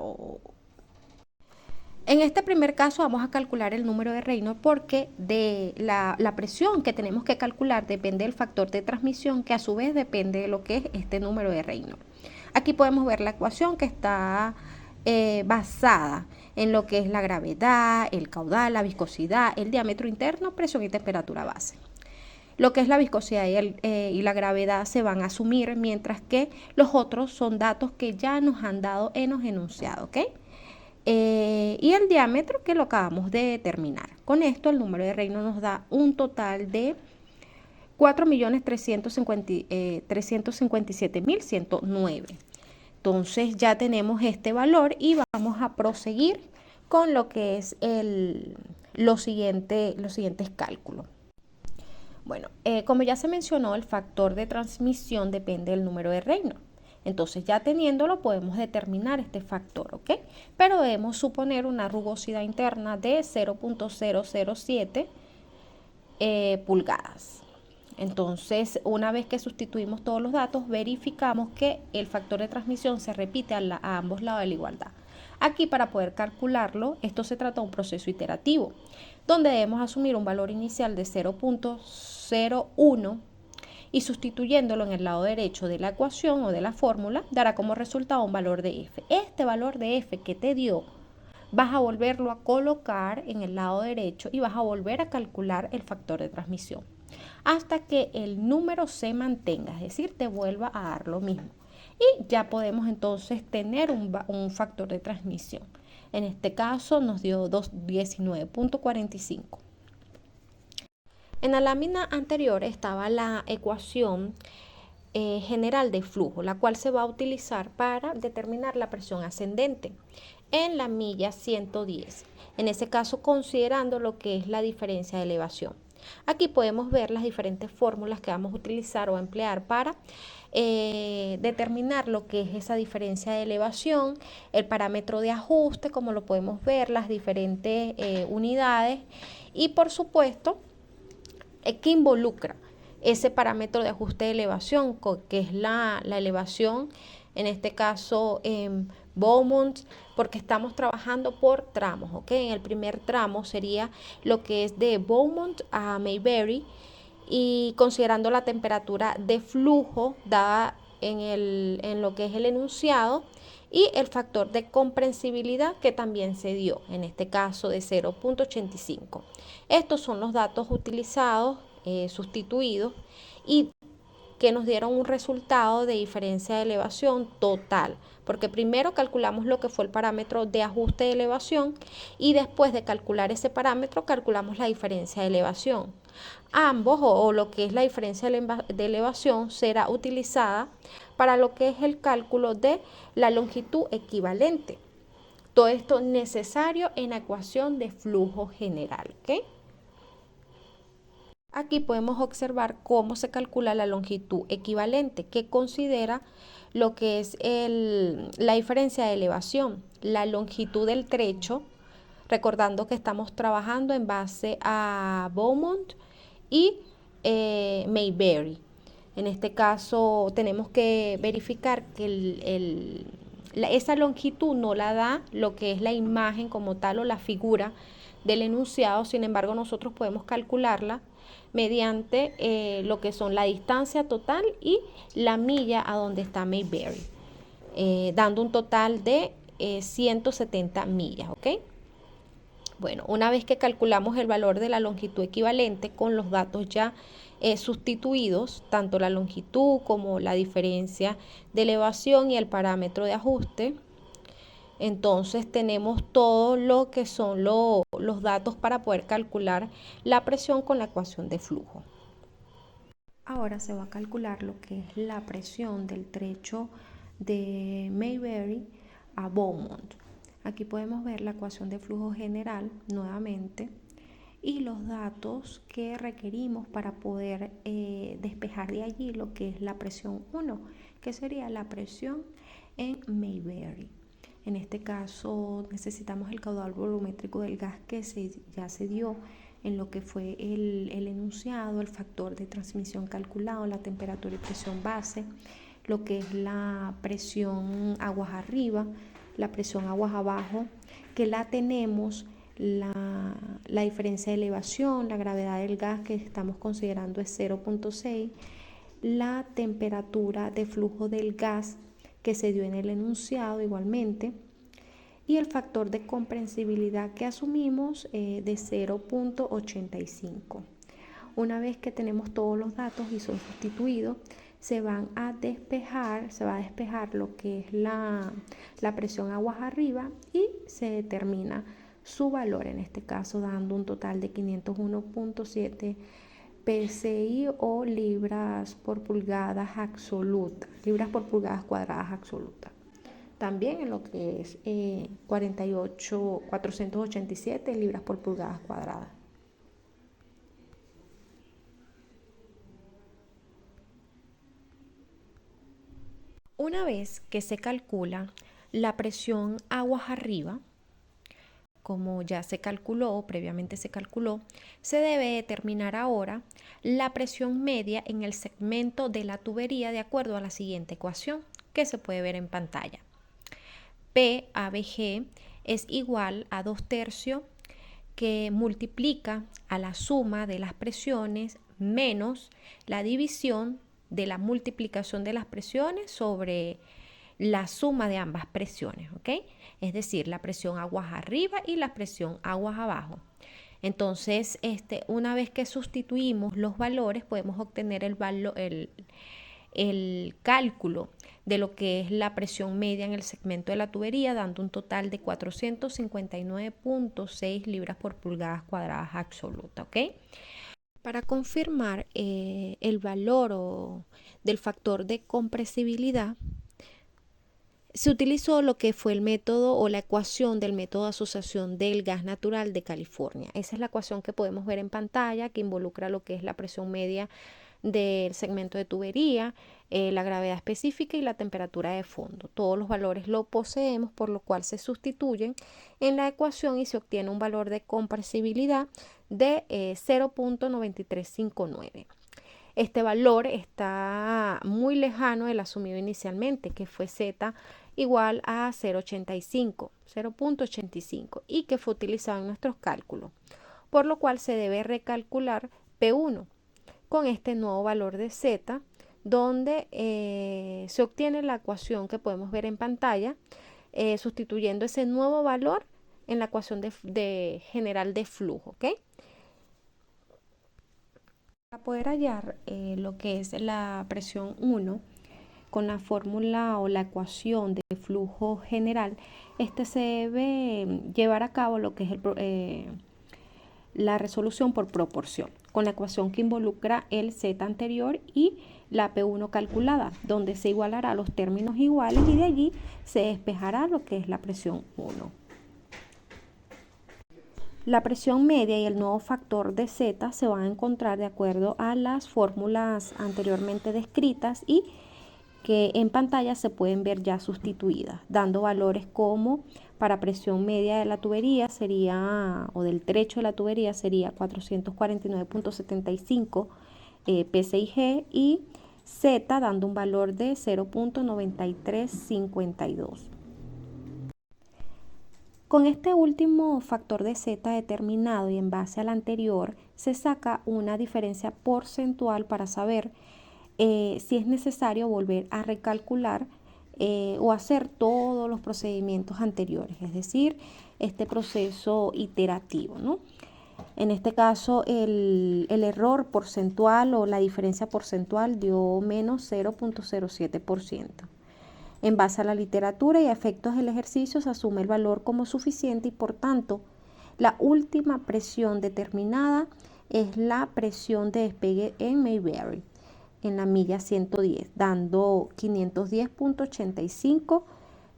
En este primer caso vamos a calcular el número de Reynolds porque de la presión que tenemos que calcular depende del factor de transmisión, que a su vez depende de lo que es este número de Reynolds. Aquí podemos ver la ecuación que está basada en lo que es la gravedad, el caudal, la viscosidad, el diámetro interno, presión y temperatura base. Lo que es la viscosidad y la gravedad se van a asumir, mientras que los otros son datos que ya nos han dado en los enunciados, ¿ok? Y el diámetro que lo acabamos de determinar. Con esto el número de Reynolds nos da un total de 4.357.109. Entonces ya tenemos este valor y vamos a proseguir con lo que es los siguientes cálculos. Bueno, como ya se mencionó, el factor de transmisión depende del número de Reynolds. Entonces ya teniéndolo podemos determinar este factor, ¿ok? Pero debemos suponer una rugosidad interna de 0.007 pulgadas. Entonces, una vez que sustituimos todos los datos, verificamos que el factor de transmisión se repite a ambos lados de la igualdad. Aquí, para poder calcularlo, esto se trata de un proceso iterativo, donde debemos asumir un valor inicial de 0.01 y sustituyéndolo en el lado derecho de la ecuación o de la fórmula, dará como resultado un valor de f. Este valor de f que te dio, vas a volverlo a colocar en el lado derecho y vas a volver a calcular el factor de transmisión hasta que el número se mantenga, es decir, te vuelva a dar lo mismo. Y ya podemos entonces tener un factor de transmisión. En este caso nos dio 19.45. En la lámina anterior estaba la ecuación general de flujo, la cual se va a utilizar para determinar la presión ascendente en la milla 110. En ese caso, considerando lo que es la diferencia de elevación. Aquí podemos ver las diferentes fórmulas que vamos a utilizar o emplear para determinar lo que es esa diferencia de elevación, el parámetro de ajuste, como lo podemos ver, las diferentes unidades y por supuesto que involucra ese parámetro de ajuste de elevación, que es la elevación, en este caso Beaumont, porque estamos trabajando por tramos, ¿ok? En el primer tramo sería lo que es de Beaumont a Mayberry y considerando la temperatura de flujo dada en lo que es el enunciado y el factor de comprensibilidad que también se dio, en este caso de 0.85. Estos son los datos utilizados, sustituidos y que nos dieron un resultado de diferencia de elevación total, porque primero calculamos lo que fue el parámetro de ajuste de elevación y después de calcular ese parámetro calculamos la diferencia de elevación. Ambos o lo que es la diferencia de elevación será utilizada para lo que es el cálculo de la longitud equivalente. Todo esto necesario en la ecuación de flujo general, ¿ok? Aquí podemos observar cómo se calcula la longitud equivalente, que considera lo que es la diferencia de elevación, la longitud del trecho, recordando que estamos trabajando en base a Beaumont y Mayberry. En este caso tenemos que verificar que esa longitud no la da lo que es la imagen como tal o la figura del enunciado, sin embargo nosotros podemos calcularla mediante lo que son la distancia total y la milla a donde está Mayberry, dando un total de 170 millas, ¿ok? Bueno, una vez que calculamos el valor de la longitud equivalente con los datos ya sustituidos, tanto la longitud como la diferencia de elevación y el parámetro de ajuste, entonces tenemos todo lo que son los datos para poder calcular la presión con la ecuación de flujo. Ahora se va a calcular lo que es la presión del trecho de Mayberry a Beaumont. Aquí podemos ver la ecuación de flujo general nuevamente y los datos que requerimos para poder despejar de allí lo que es la presión 1, que sería la presión en Mayberry. En este caso necesitamos el caudal volumétrico del gas que ya se dio en lo que fue el enunciado, el factor de transmisión calculado, la temperatura y presión base, lo que es la presión aguas arriba, la presión aguas abajo, que la tenemos, la diferencia de elevación, la gravedad del gas que estamos considerando es 0.6, la temperatura de flujo del gas que se dio en el enunciado igualmente, y el factor de comprensibilidad que asumimos de 0.85. Una vez que tenemos todos los datos y son sustituidos, se va a despejar lo que es la presión aguas arriba y se determina su valor, en este caso dando un total de 501.7 PSI o libras por pulgadas absoluta, libras por pulgadas cuadradas absoluta. También en lo que es 487 libras por pulgadas cuadradas. Una vez que se calcula la presión aguas arriba, como ya se calculó, previamente se calculó, se debe determinar ahora la presión media en el segmento de la tubería de acuerdo a la siguiente ecuación que se puede ver en pantalla. PABG es igual a 2/3 que multiplica a la suma de las presiones menos la división de la multiplicación de las presiones sobre la suma de ambas presiones, ¿ok? Es decir, la presión aguas arriba y la presión aguas abajo. Entonces, una vez que sustituimos los valores, podemos obtener el cálculo de lo que es la presión media en el segmento de la tubería, dando un total de 459.6 libras por pulgadas cuadradas absoluta, ¿ok? Para confirmar el valor del factor de compresibilidad, se utilizó lo que fue el método o la ecuación del método de asociación del gas natural de California. Esa es la ecuación que podemos ver en pantalla, que involucra lo que es la presión media del segmento de tubería, la gravedad específica y la temperatura de fondo. Todos los valores lo poseemos, por lo cual se sustituyen en la ecuación y se obtiene un valor de compresibilidad de 0.9359. Este valor está muy lejano del asumido inicialmente, que fue Z igual a 0.85 y que fue utilizado en nuestros cálculos, por lo cual se debe recalcular P1 con este nuevo valor de Z, donde se obtiene la ecuación que podemos ver en pantalla, sustituyendo ese nuevo valor en la ecuación general de flujo, ¿ok? Para poder hallar lo que es la presión 1 con la fórmula o la ecuación de flujo general, se debe llevar a cabo lo que es la resolución por proporción, con la ecuación que involucra el Z anterior y la P1 calculada, donde se igualará los términos iguales y de allí se despejará lo que es la presión 1. La presión media y el nuevo factor de Z se van a encontrar de acuerdo a las fórmulas anteriormente descritas y que en pantalla se pueden ver ya sustituidas, dando valores como para presión media de la tubería sería, o del trecho de la tubería sería 449.75 PSIG y Z dando un valor de 0.9352. Con este último factor de Z determinado y en base al anterior, se saca una diferencia porcentual para saber si es necesario volver a recalcular o hacer todos los procedimientos anteriores, es decir, este proceso iterativo, ¿no? En este caso, el error porcentual o la diferencia porcentual dio menos 0.07%. En base a la literatura y a efectos del ejercicio se asume el valor como suficiente y por tanto la última presión determinada es la presión de despegue en Mayberry en la milla 110, dando 510.85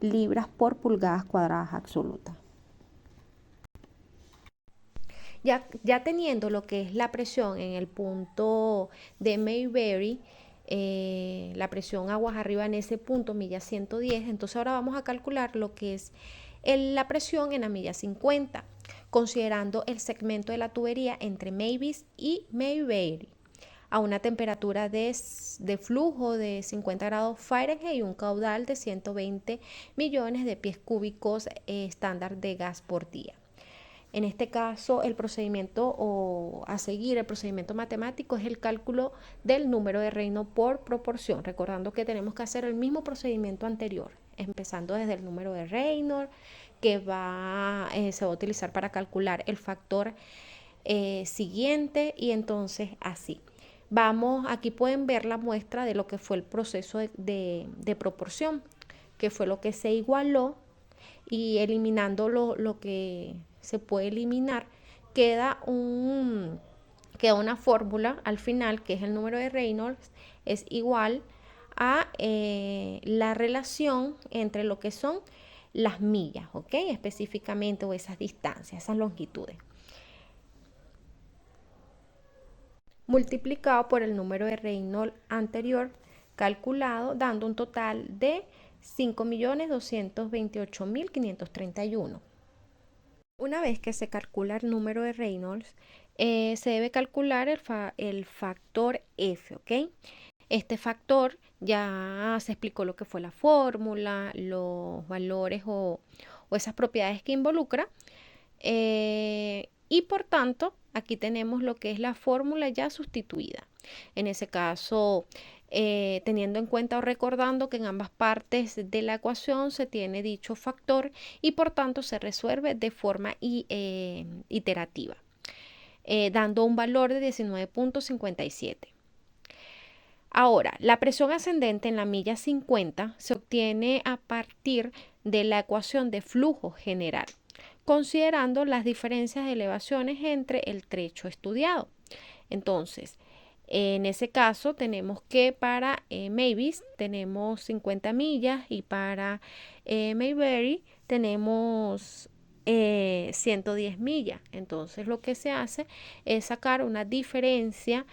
libras por pulgadas cuadradas absoluta. Ya teniendo lo que es la presión en el punto de Mayberry, la presión aguas arriba en ese punto, milla 110, entonces ahora vamos a calcular lo que es la presión en la milla 50, considerando el segmento de la tubería entre Mavis y Mayberry. a una temperatura de flujo de 50 grados Fahrenheit y un caudal de 120 millones de pies cúbicos estándar de gas por día. En este caso, el procedimiento a seguir, el procedimiento matemático es el cálculo del número de Reynolds por proporción, recordando que tenemos que hacer el mismo procedimiento anterior, empezando desde el número de Reynolds, que se va a utilizar para calcular el factor siguiente, y entonces así. Aquí pueden ver la muestra de lo que fue el proceso de proporción, que fue lo que se igualó, y eliminando lo que se puede eliminar, queda una fórmula al final, que es el número de Reynolds, es igual a la relación entre lo que son las millas, ¿ok? Específicamente, o esas distancias, esas longitudes, multiplicado por el número de Reynolds anterior calculado, dando un total de 5.228.531. Una vez que se calcula el número de Reynolds, se debe calcular el factor F, ¿ok? Este factor ya se explicó lo que fue la fórmula, los valores o esas propiedades que involucra. Y por tanto, aquí tenemos lo que es la fórmula ya sustituida. En ese caso, teniendo en cuenta o recordando que en ambas partes de la ecuación se tiene dicho factor y por tanto se resuelve de forma iterativa, dando un valor de 19.57. Ahora, la presión ascendente en la milla 50 se obtiene a partir de la ecuación de flujo general, considerando las diferencias de elevaciones entre el trecho estudiado. Entonces, en ese caso tenemos que para Mavis tenemos 50 millas y para Mayberry tenemos 110 millas. Entonces lo que se hace es sacar una diferencia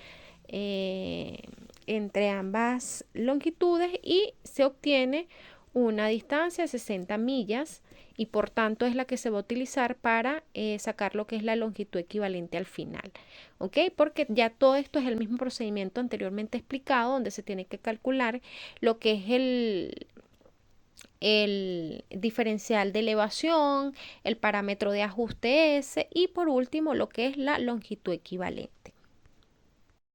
entre ambas longitudes y se obtiene una distancia de 60 millas, y por tanto es la que se va a utilizar para sacar lo que es la longitud equivalente al final, ¿ok? Porque ya todo esto es el mismo procedimiento anteriormente explicado, donde se tiene que calcular lo que es el diferencial de elevación, el parámetro de ajuste S y por último lo que es la longitud equivalente.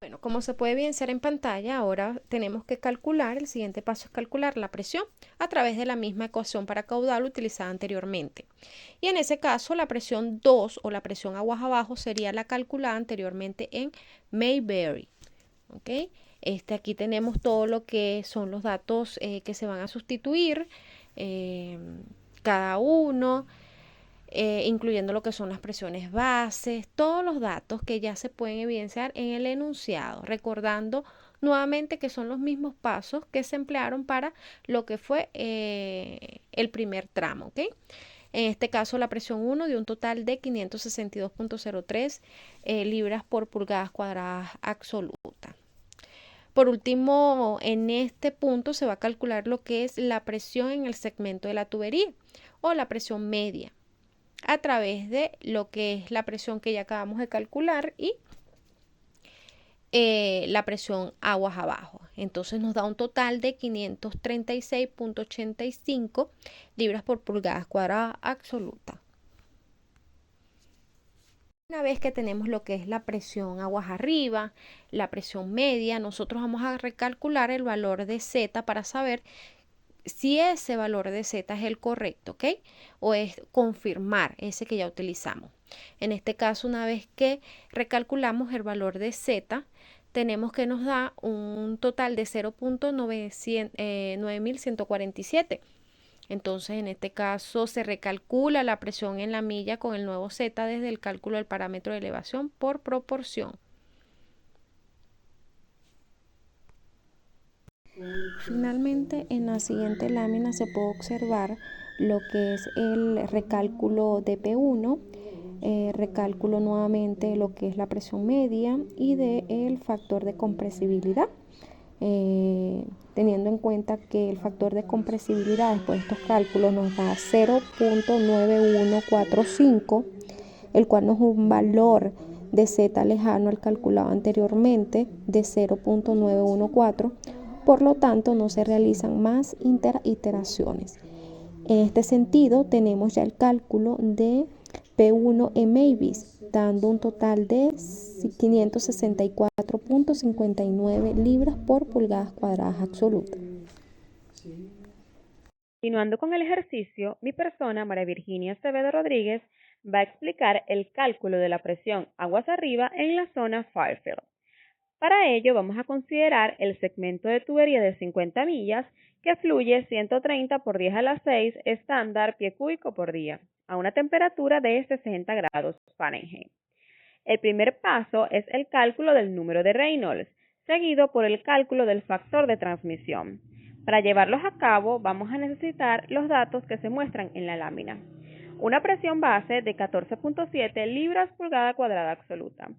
Bueno, como se puede evidenciar en pantalla, ahora tenemos que calcular, el siguiente paso es calcular la presión a través de la misma ecuación para caudal utilizada anteriormente. Y en ese caso, la presión 2 o la presión aguas abajo sería la calculada anteriormente en Mayberry. ¿Okay? Aquí tenemos todo lo que son los datos que se van a sustituir, cada uno. Incluyendo lo que son las presiones bases, todos los datos que ya se pueden evidenciar en el enunciado, recordando nuevamente que son los mismos pasos que se emplearon para lo que fue el primer tramo, ¿ok? En este caso la presión 1 dio un total de 562.03 libras por pulgadas cuadradas absoluta. Por último, en este punto se va a calcular lo que es la presión en el segmento de la tubería o la presión media, a través de lo que es la presión que ya acabamos de calcular y la presión aguas abajo. Entonces nos da un total de 536.85 libras por pulgadas cuadradas absoluta. Una vez que tenemos lo que es la presión aguas arriba, la presión media, nosotros vamos a recalcular el valor de Z para saber si ese valor de Z es el correcto, ¿ok? O es confirmar ese que ya utilizamos. En este caso, una vez que recalculamos el valor de Z, tenemos que nos da un total de 0.9147. Entonces, en este caso, se recalcula la presión en la milla con el nuevo Z desde el cálculo del parámetro de elevación por proporción. Finalmente, en la siguiente lámina se puede observar lo que es el recálculo de P1, recálculo nuevamente lo que es la presión media y del factor de compresibilidad, teniendo en cuenta que el factor de compresibilidad después de estos cálculos nos da 0.9145, el cual nos da un valor de Z lejano al calculado anteriormente de 0.914, por lo tanto no se realizan más interiteraciones. En este sentido, tenemos ya el cálculo de P1 en Mavis, dando un total de 564.59 libras por pulgadas cuadradas absolutas. Continuando con el ejercicio, mi persona, María Virginia Acevedo Rodríguez, va a explicar el cálculo de la presión aguas arriba en la zona Fairfield. Para ello vamos a considerar el segmento de tubería de 50 millas que fluye 130 por 10 a la 6 estándar pie cúbico por día a una temperatura de 60 grados Fahrenheit. El primer paso es el cálculo del número de Reynolds, seguido por el cálculo del factor de transmisión. Para llevarlos a cabo vamos a necesitar los datos que se muestran en la lámina. Una presión base de 14.7 libras pulgada cuadrada absoluta.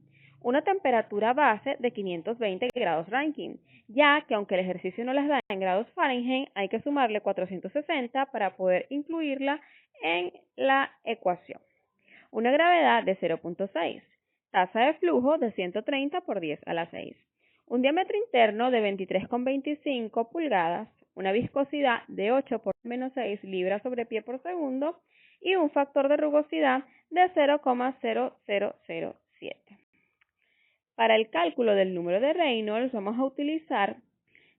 Una temperatura base de 520 grados Rankine, ya que aunque el ejercicio no las da en grados Fahrenheit, hay que sumarle 460 para poder incluirla en la ecuación. Una gravedad de 0.6, tasa de flujo de 130 por 10 a la 6, un diámetro interno de 23,25 pulgadas, una viscosidad de 8 por menos 6 libras sobre pie por segundo y un factor de rugosidad de 0,0007. Para el cálculo del número de Reynolds vamos a utilizar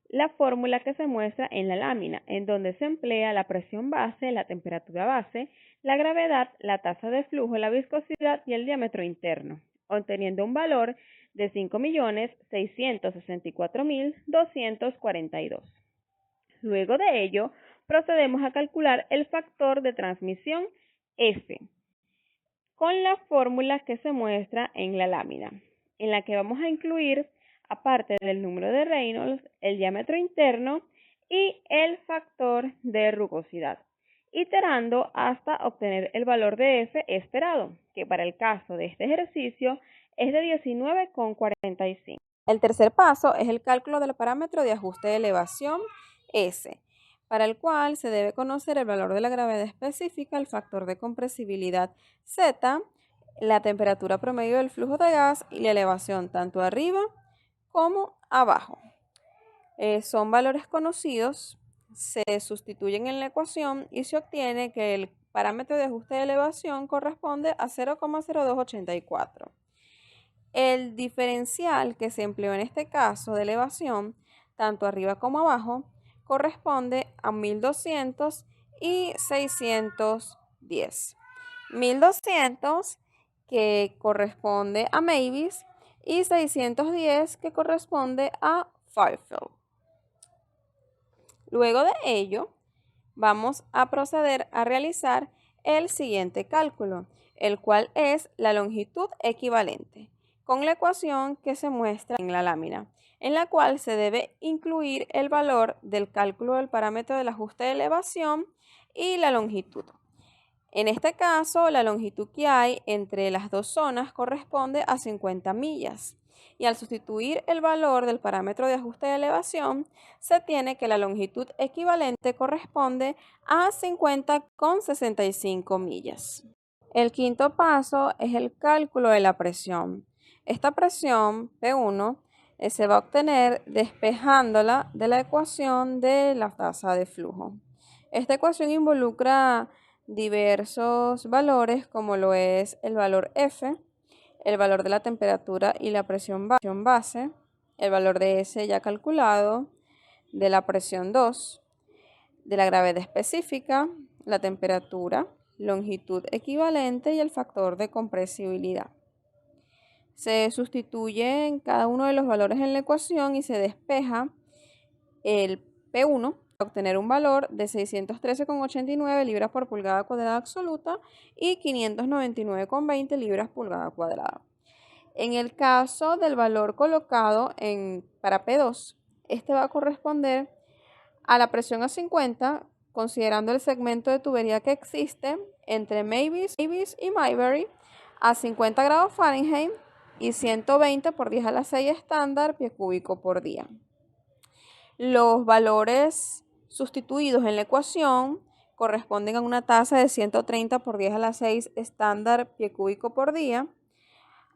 la fórmula que se muestra en la lámina, en donde se emplea la presión base, la temperatura base, la gravedad, la tasa de flujo, la viscosidad y el diámetro interno, obteniendo un valor de 5.664.242. Luego de ello, procedemos a calcular el factor de transmisión F, con la fórmula que se muestra en la lámina, en la que vamos a incluir, aparte del número de Reynolds, el diámetro interno y el factor de rugosidad, iterando hasta obtener el valor de F esperado, que para el caso de este ejercicio es de 19,45. El tercer paso es el cálculo del parámetro de ajuste de elevación S, para el cual se debe conocer el valor de la gravedad específica, el factor de compresibilidad Z, la temperatura promedio del flujo de gas y la elevación tanto arriba como abajo. Son valores conocidos, se sustituyen en la ecuación y se obtiene que el parámetro de ajuste de elevación corresponde a 0,0284. El diferencial que se empleó en este caso de elevación, tanto arriba como abajo, corresponde a 1200 y 610. 1200 que corresponde a Mavis y 610 que corresponde a Fairfield. Luego de ello, vamos a proceder a realizar el siguiente cálculo, el cual es la longitud equivalente, con la ecuación que se muestra en la lámina, en la cual se debe incluir el valor del cálculo del parámetro del ajuste de elevación y la longitud. En este caso, la longitud que hay entre las dos zonas corresponde a 50 millas. Y al sustituir el valor del parámetro de ajuste de elevación, se tiene que la longitud equivalente corresponde a 50,65 millas. El quinto paso es el cálculo de la presión. Esta presión, P1, se va a obtener despejándola de la ecuación de la tasa de flujo. Esta ecuación involucra diversos valores como lo es el valor F, el valor de la temperatura y la presión base, el valor de S ya calculado, de la presión 2, de la gravedad específica, la temperatura, longitud equivalente y el factor de compresibilidad. Se sustituyen cada uno de los valores en la ecuación y se despeja el P1 para obtener un valor de 613,89 libras por pulgada cuadrada absoluta y 599,20 libras pulgada cuadrada. En el caso del valor colocado para P2, este va a corresponder a la presión a 50, considerando el segmento de tubería que existe entre Mavis y Mayberry a 50 grados Fahrenheit y 120 por 10 a la 6 estándar pie cúbico por día. Los valores sustituidos en la ecuación corresponden a una tasa de 130 por 10 a la 6 estándar pie cúbico por día,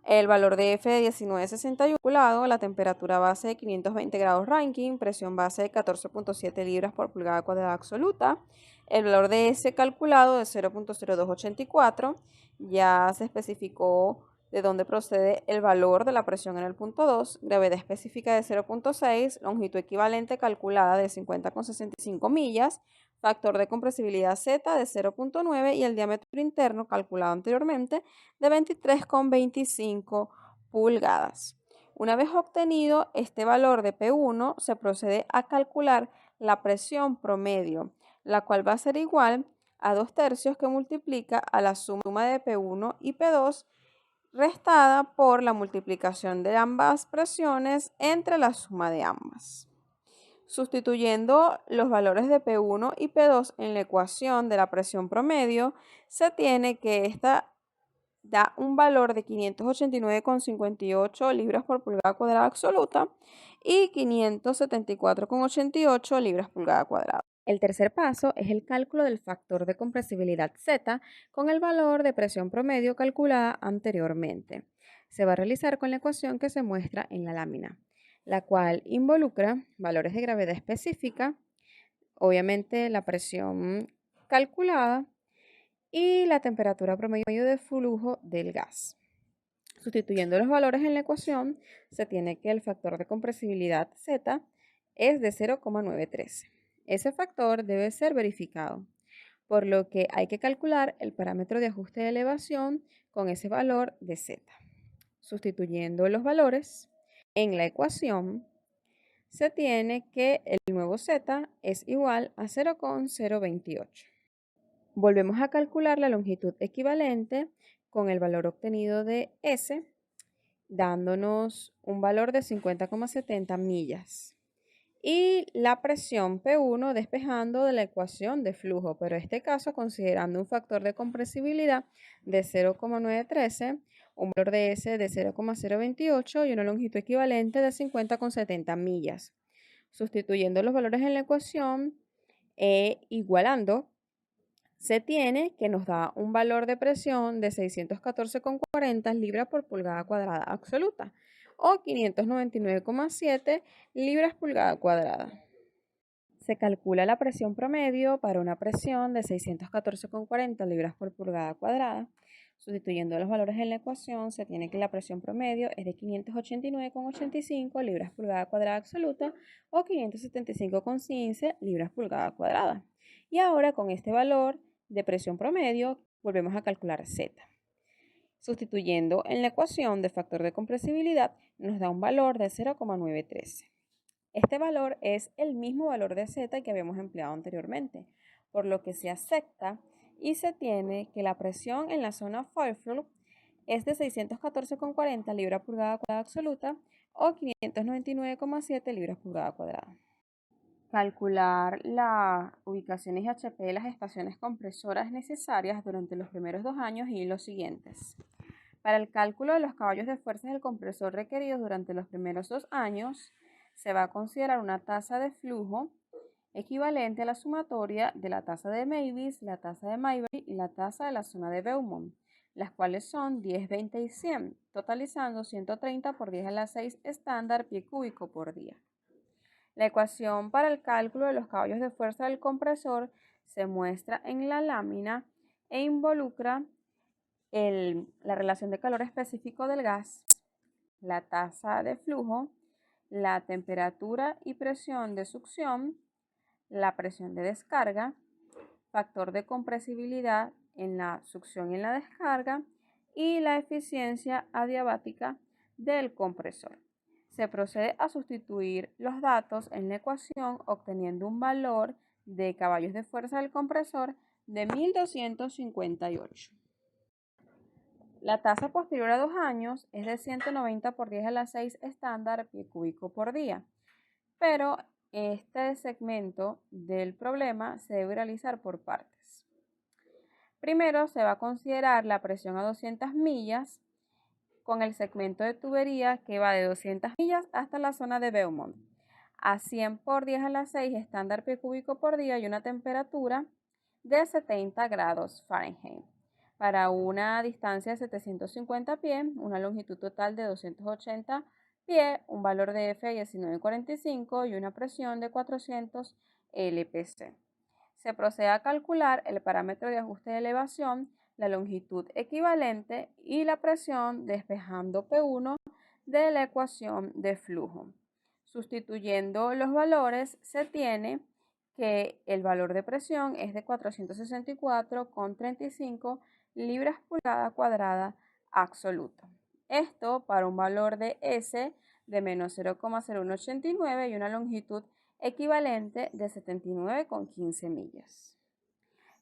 El valor de F de 19,61 calculado, la temperatura base de 520 grados Rankine, presión base de 14,7 libras por pulgada cuadrada absoluta, el valor de S calculado de 0,0284, ya se especificó de dónde procede el valor de la presión en el punto 2, gravedad específica de 0,6, longitud equivalente calculada de 50,65 millas, factor de compresibilidad Z de 0,9 y el diámetro interno calculado anteriormente de 23,25 pulgadas. Una vez obtenido este valor de P1, se procede a calcular la presión promedio, la cual va a ser igual a 2/3 que multiplica a la suma de P1 y P2 restada por la multiplicación de ambas presiones entre la suma de ambas. Sustituyendo los valores de P1 y P2 en la ecuación de la presión promedio, se tiene que esta da un valor de 589,58 libras por pulgada cuadrada absoluta y 574,88 libras pulgada cuadrada. El tercer paso es el cálculo del factor de compresibilidad Z con el valor de presión promedio calculada anteriormente. Se va a realizar con la ecuación que se muestra en la lámina, la cual involucra valores de gravedad específica, obviamente la presión calculada y la temperatura promedio de flujo del gas. Sustituyendo los valores en la ecuación, se tiene que el factor de compresibilidad Z es de 0,913. Ese factor debe ser verificado, por lo que hay que calcular el parámetro de ajuste de elevación con ese valor de Z. Sustituyendo los valores en la ecuación, se tiene que el nuevo Z es igual a 0,028. Volvemos a calcular la longitud equivalente con el valor obtenido de S, dándonos un valor de 50,70 millas. Y la presión P1 despejando de la ecuación de flujo, pero en este caso considerando un factor de compresibilidad de 0,913, un valor de S de 0,028 y una longitud equivalente de 50,70 millas. Sustituyendo los valores en la ecuación e igualando, se tiene que nos da un valor de presión de 614,40 libras por pulgada cuadrada absoluta o 599,7 libras pulgada cuadrada. Se calcula la presión promedio para una presión de 614,40 libras por pulgada cuadrada. Sustituyendo los valores en la ecuación, se tiene que la presión promedio es de 589,85 libras pulgada cuadrada absoluta o 575,15 libras pulgada cuadrada. Y ahora con este valor de presión promedio, volvemos a calcular Z. Sustituyendo en la ecuación de factor de compresibilidad, nos da un valor de 0,913. Este valor es el mismo valor de Z que habíamos empleado anteriormente, por lo que se acepta y se tiene que la presión en la zona Fairfield es de 614,40 libras pulgada cuadrada absoluta o 599,7 libras pulgada cuadrada. Calcular las ubicaciones HP de las estaciones compresoras necesarias durante los primeros 2 años y los siguientes. Para el cálculo de los caballos de fuerza del compresor requeridos durante los primeros 2 años, se va a considerar una tasa de flujo equivalente a la sumatoria de la tasa de Mavis, la tasa de Maybury y la tasa de la zona de Beaumont, las cuales son 10, 20 y 100, totalizando 130 por 10 a la 6 estándar pie cúbico por día. La ecuación para el cálculo de los caballos de fuerza del compresor se muestra en la lámina e involucra la relación de calor específico del gas, la tasa de flujo, la temperatura y presión de succión, la presión de descarga, factor de compresibilidad en la succión y en la descarga y la eficiencia adiabática del compresor. Se procede a sustituir los datos en la ecuación obteniendo un valor de caballos de fuerza del compresor de 1258. La tasa posterior a 2 años es de 190 por 10 a la 6 estándar pie cúbico por día, pero este segmento del problema se debe realizar por partes. Primero se va a considerar la presión a 200 millas con el segmento de tubería que va de 200 millas hasta la zona de Beaumont, a 100 por 10 a la 6 estándar pie cúbico por día y una temperatura de 70 grados Fahrenheit. para una distancia de 750 pies, una longitud total de 280 pies, un valor de F de 19,45 y una presión de 400 LPC. Se procede a calcular el parámetro de ajuste de elevación, la longitud equivalente y la presión despejando P1 de la ecuación de flujo. Sustituyendo los valores, se tiene que el valor de presión es de 464,35 libras pulgada cuadrada absoluta. Esto para un valor de S de menos 0,0189 y una longitud equivalente de 79,15 millas.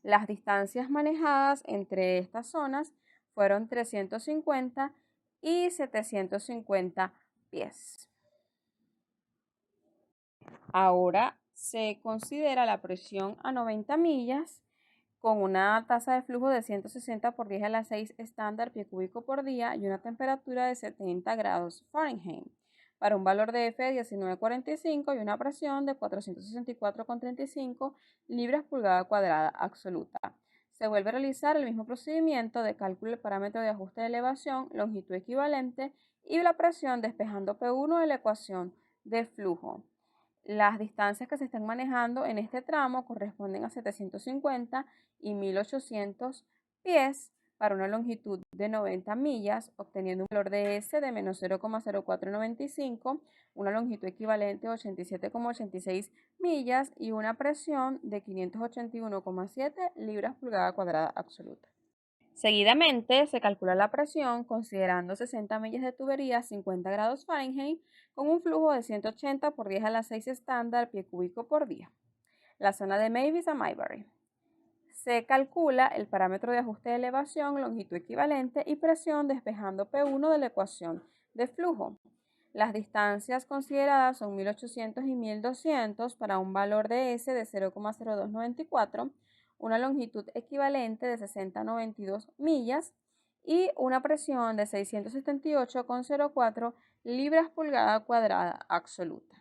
Las distancias manejadas entre estas zonas fueron 350 y 750 pies. Ahora se considera la presión a 90 millas con una tasa de flujo de 160 por 10 a la 6 estándar pie cúbico por día y una temperatura de 70 grados Fahrenheit para un valor de F de 19,45 y una presión de 464,35 libras pulgada cuadrada absoluta. Se vuelve a realizar el mismo procedimiento de cálculo del parámetro de ajuste de elevación, longitud equivalente y la presión despejando P1 de la ecuación de flujo. Las distancias que se están manejando en este tramo corresponden a 750 y 1800 pies para una longitud de 90 millas, obteniendo un valor de S de menos 0,0495, una longitud equivalente a 87,86 millas y una presión de 581,7 libras pulgada cuadrada absoluta. Seguidamente se calcula la presión considerando 60 millas de tubería 50 grados Fahrenheit con un flujo de 180 por 10 a la 6 estándar pie cúbico por día. La zona de Mavis a Mayberry. Se calcula el parámetro de ajuste de elevación, longitud equivalente y presión despejando P1 de la ecuación de flujo. Las distancias consideradas son 1800 y 1200 para un valor de S de 0,0294, una longitud equivalente de 60,92 millas y una presión de 678,04 libras pulgada cuadrada absoluta.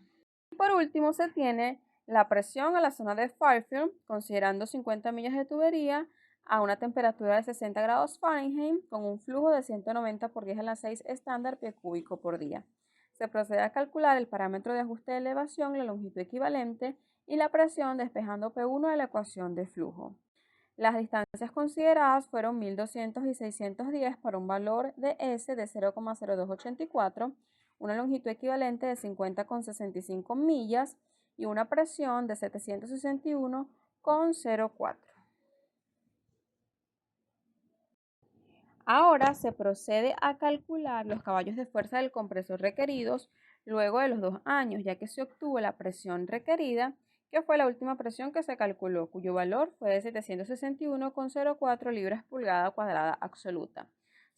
Y por último se tiene la presión a la zona de Fairfield, considerando 50 millas de tubería a una temperatura de 60 grados Fahrenheit con un flujo de 190 por 10 a la 6 estándar pie cúbico por día. Se procede a calcular el parámetro de ajuste de elevación, la longitud equivalente y la presión despejando P1 de la ecuación de flujo. Las distancias consideradas fueron 1200 y 610 para un valor de S de 0,0284, una longitud equivalente de 50,65 millas y una presión de 761,04. Ahora se procede a calcular los caballos de fuerza del compresor requeridos luego de los 2 años, ya que se obtuvo la presión requerida, que fue la última presión que se calculó, cuyo valor fue de 761,04 libras pulgada cuadrada absoluta.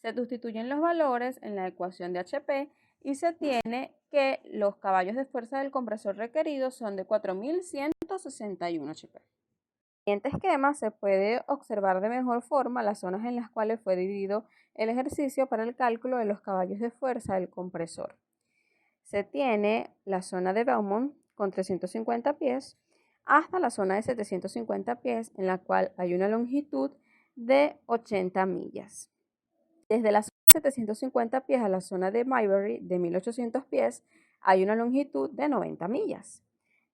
Se sustituyen los valores en la ecuación de HP y se tiene que los caballos de fuerza del compresor requeridos son de 4161 HP. En este esquema se puede observar de mejor forma las zonas en las cuales fue dividido el ejercicio para el cálculo de los caballos de fuerza del compresor. Se tiene la zona de Belmont con 350 pies hasta la zona de 750 pies en la cual hay una longitud de 80 millas. Desde la zona de 750 pies a la zona de Mayberry de 1800 pies hay una longitud de 90 millas.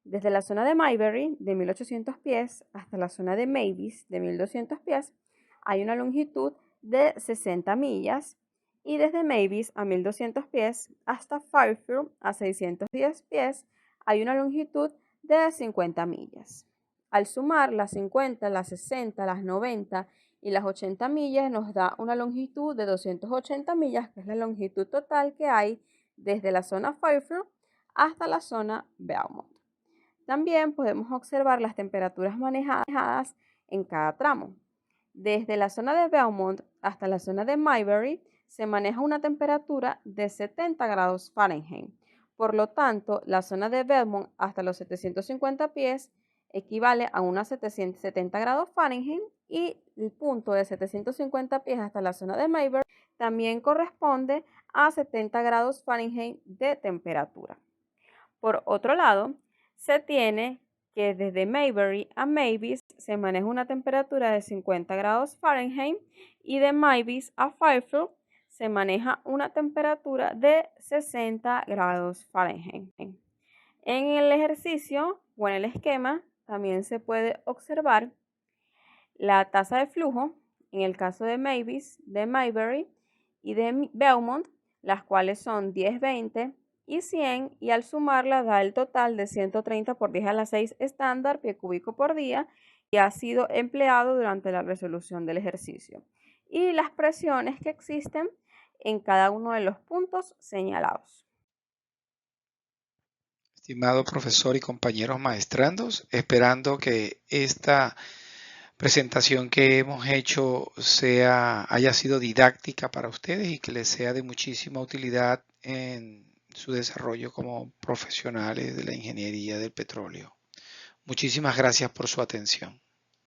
Desde la zona de Mayberry de 1800 pies hasta la zona de Mavis de 1200 pies hay una longitud de 60 millas y desde Mavis a 1200 pies hasta Fairfield a 610 pies hay una longitud de 50 millas. Al sumar las 50, las 60, las 90 y las 80 millas nos da una longitud de 280 millas, que es la longitud total que hay desde la zona Fairfield hasta la zona Belmont. También podemos observar las temperaturas manejadas en cada tramo. Desde la zona de Belmont hasta la zona de Mayberry se maneja una temperatura de 70 grados Fahrenheit. Por lo tanto, la zona de Belmont hasta los 750 pies equivale a unos 770 grados Fahrenheit y el punto de 750 pies hasta la zona de Mayberry también corresponde a 70 grados Fahrenheit de temperatura. Por otro lado, se tiene que desde Mayberry a Mavis se maneja una temperatura de 50 grados Fahrenheit y de Mavis a Fairfield se maneja una temperatura de 60 grados Fahrenheit. En el ejercicio o en el esquema también se puede observar la tasa de flujo, en el caso de Mavis, de Mayberry y de Beaumont, las cuales son 10, 20 y 100, y al sumarlas da el total de 130 por 10 a la 6 estándar pie cúbico por día, y ha sido empleado durante la resolución del ejercicio. Y las presiones que existen en cada uno de los puntos señalados. Estimado profesor y compañeros maestrandos, esperando que esta presentación que hemos hecho haya sido didáctica para ustedes y que les sea de muchísima utilidad en su desarrollo como profesionales de la ingeniería del petróleo. Muchísimas gracias por su atención.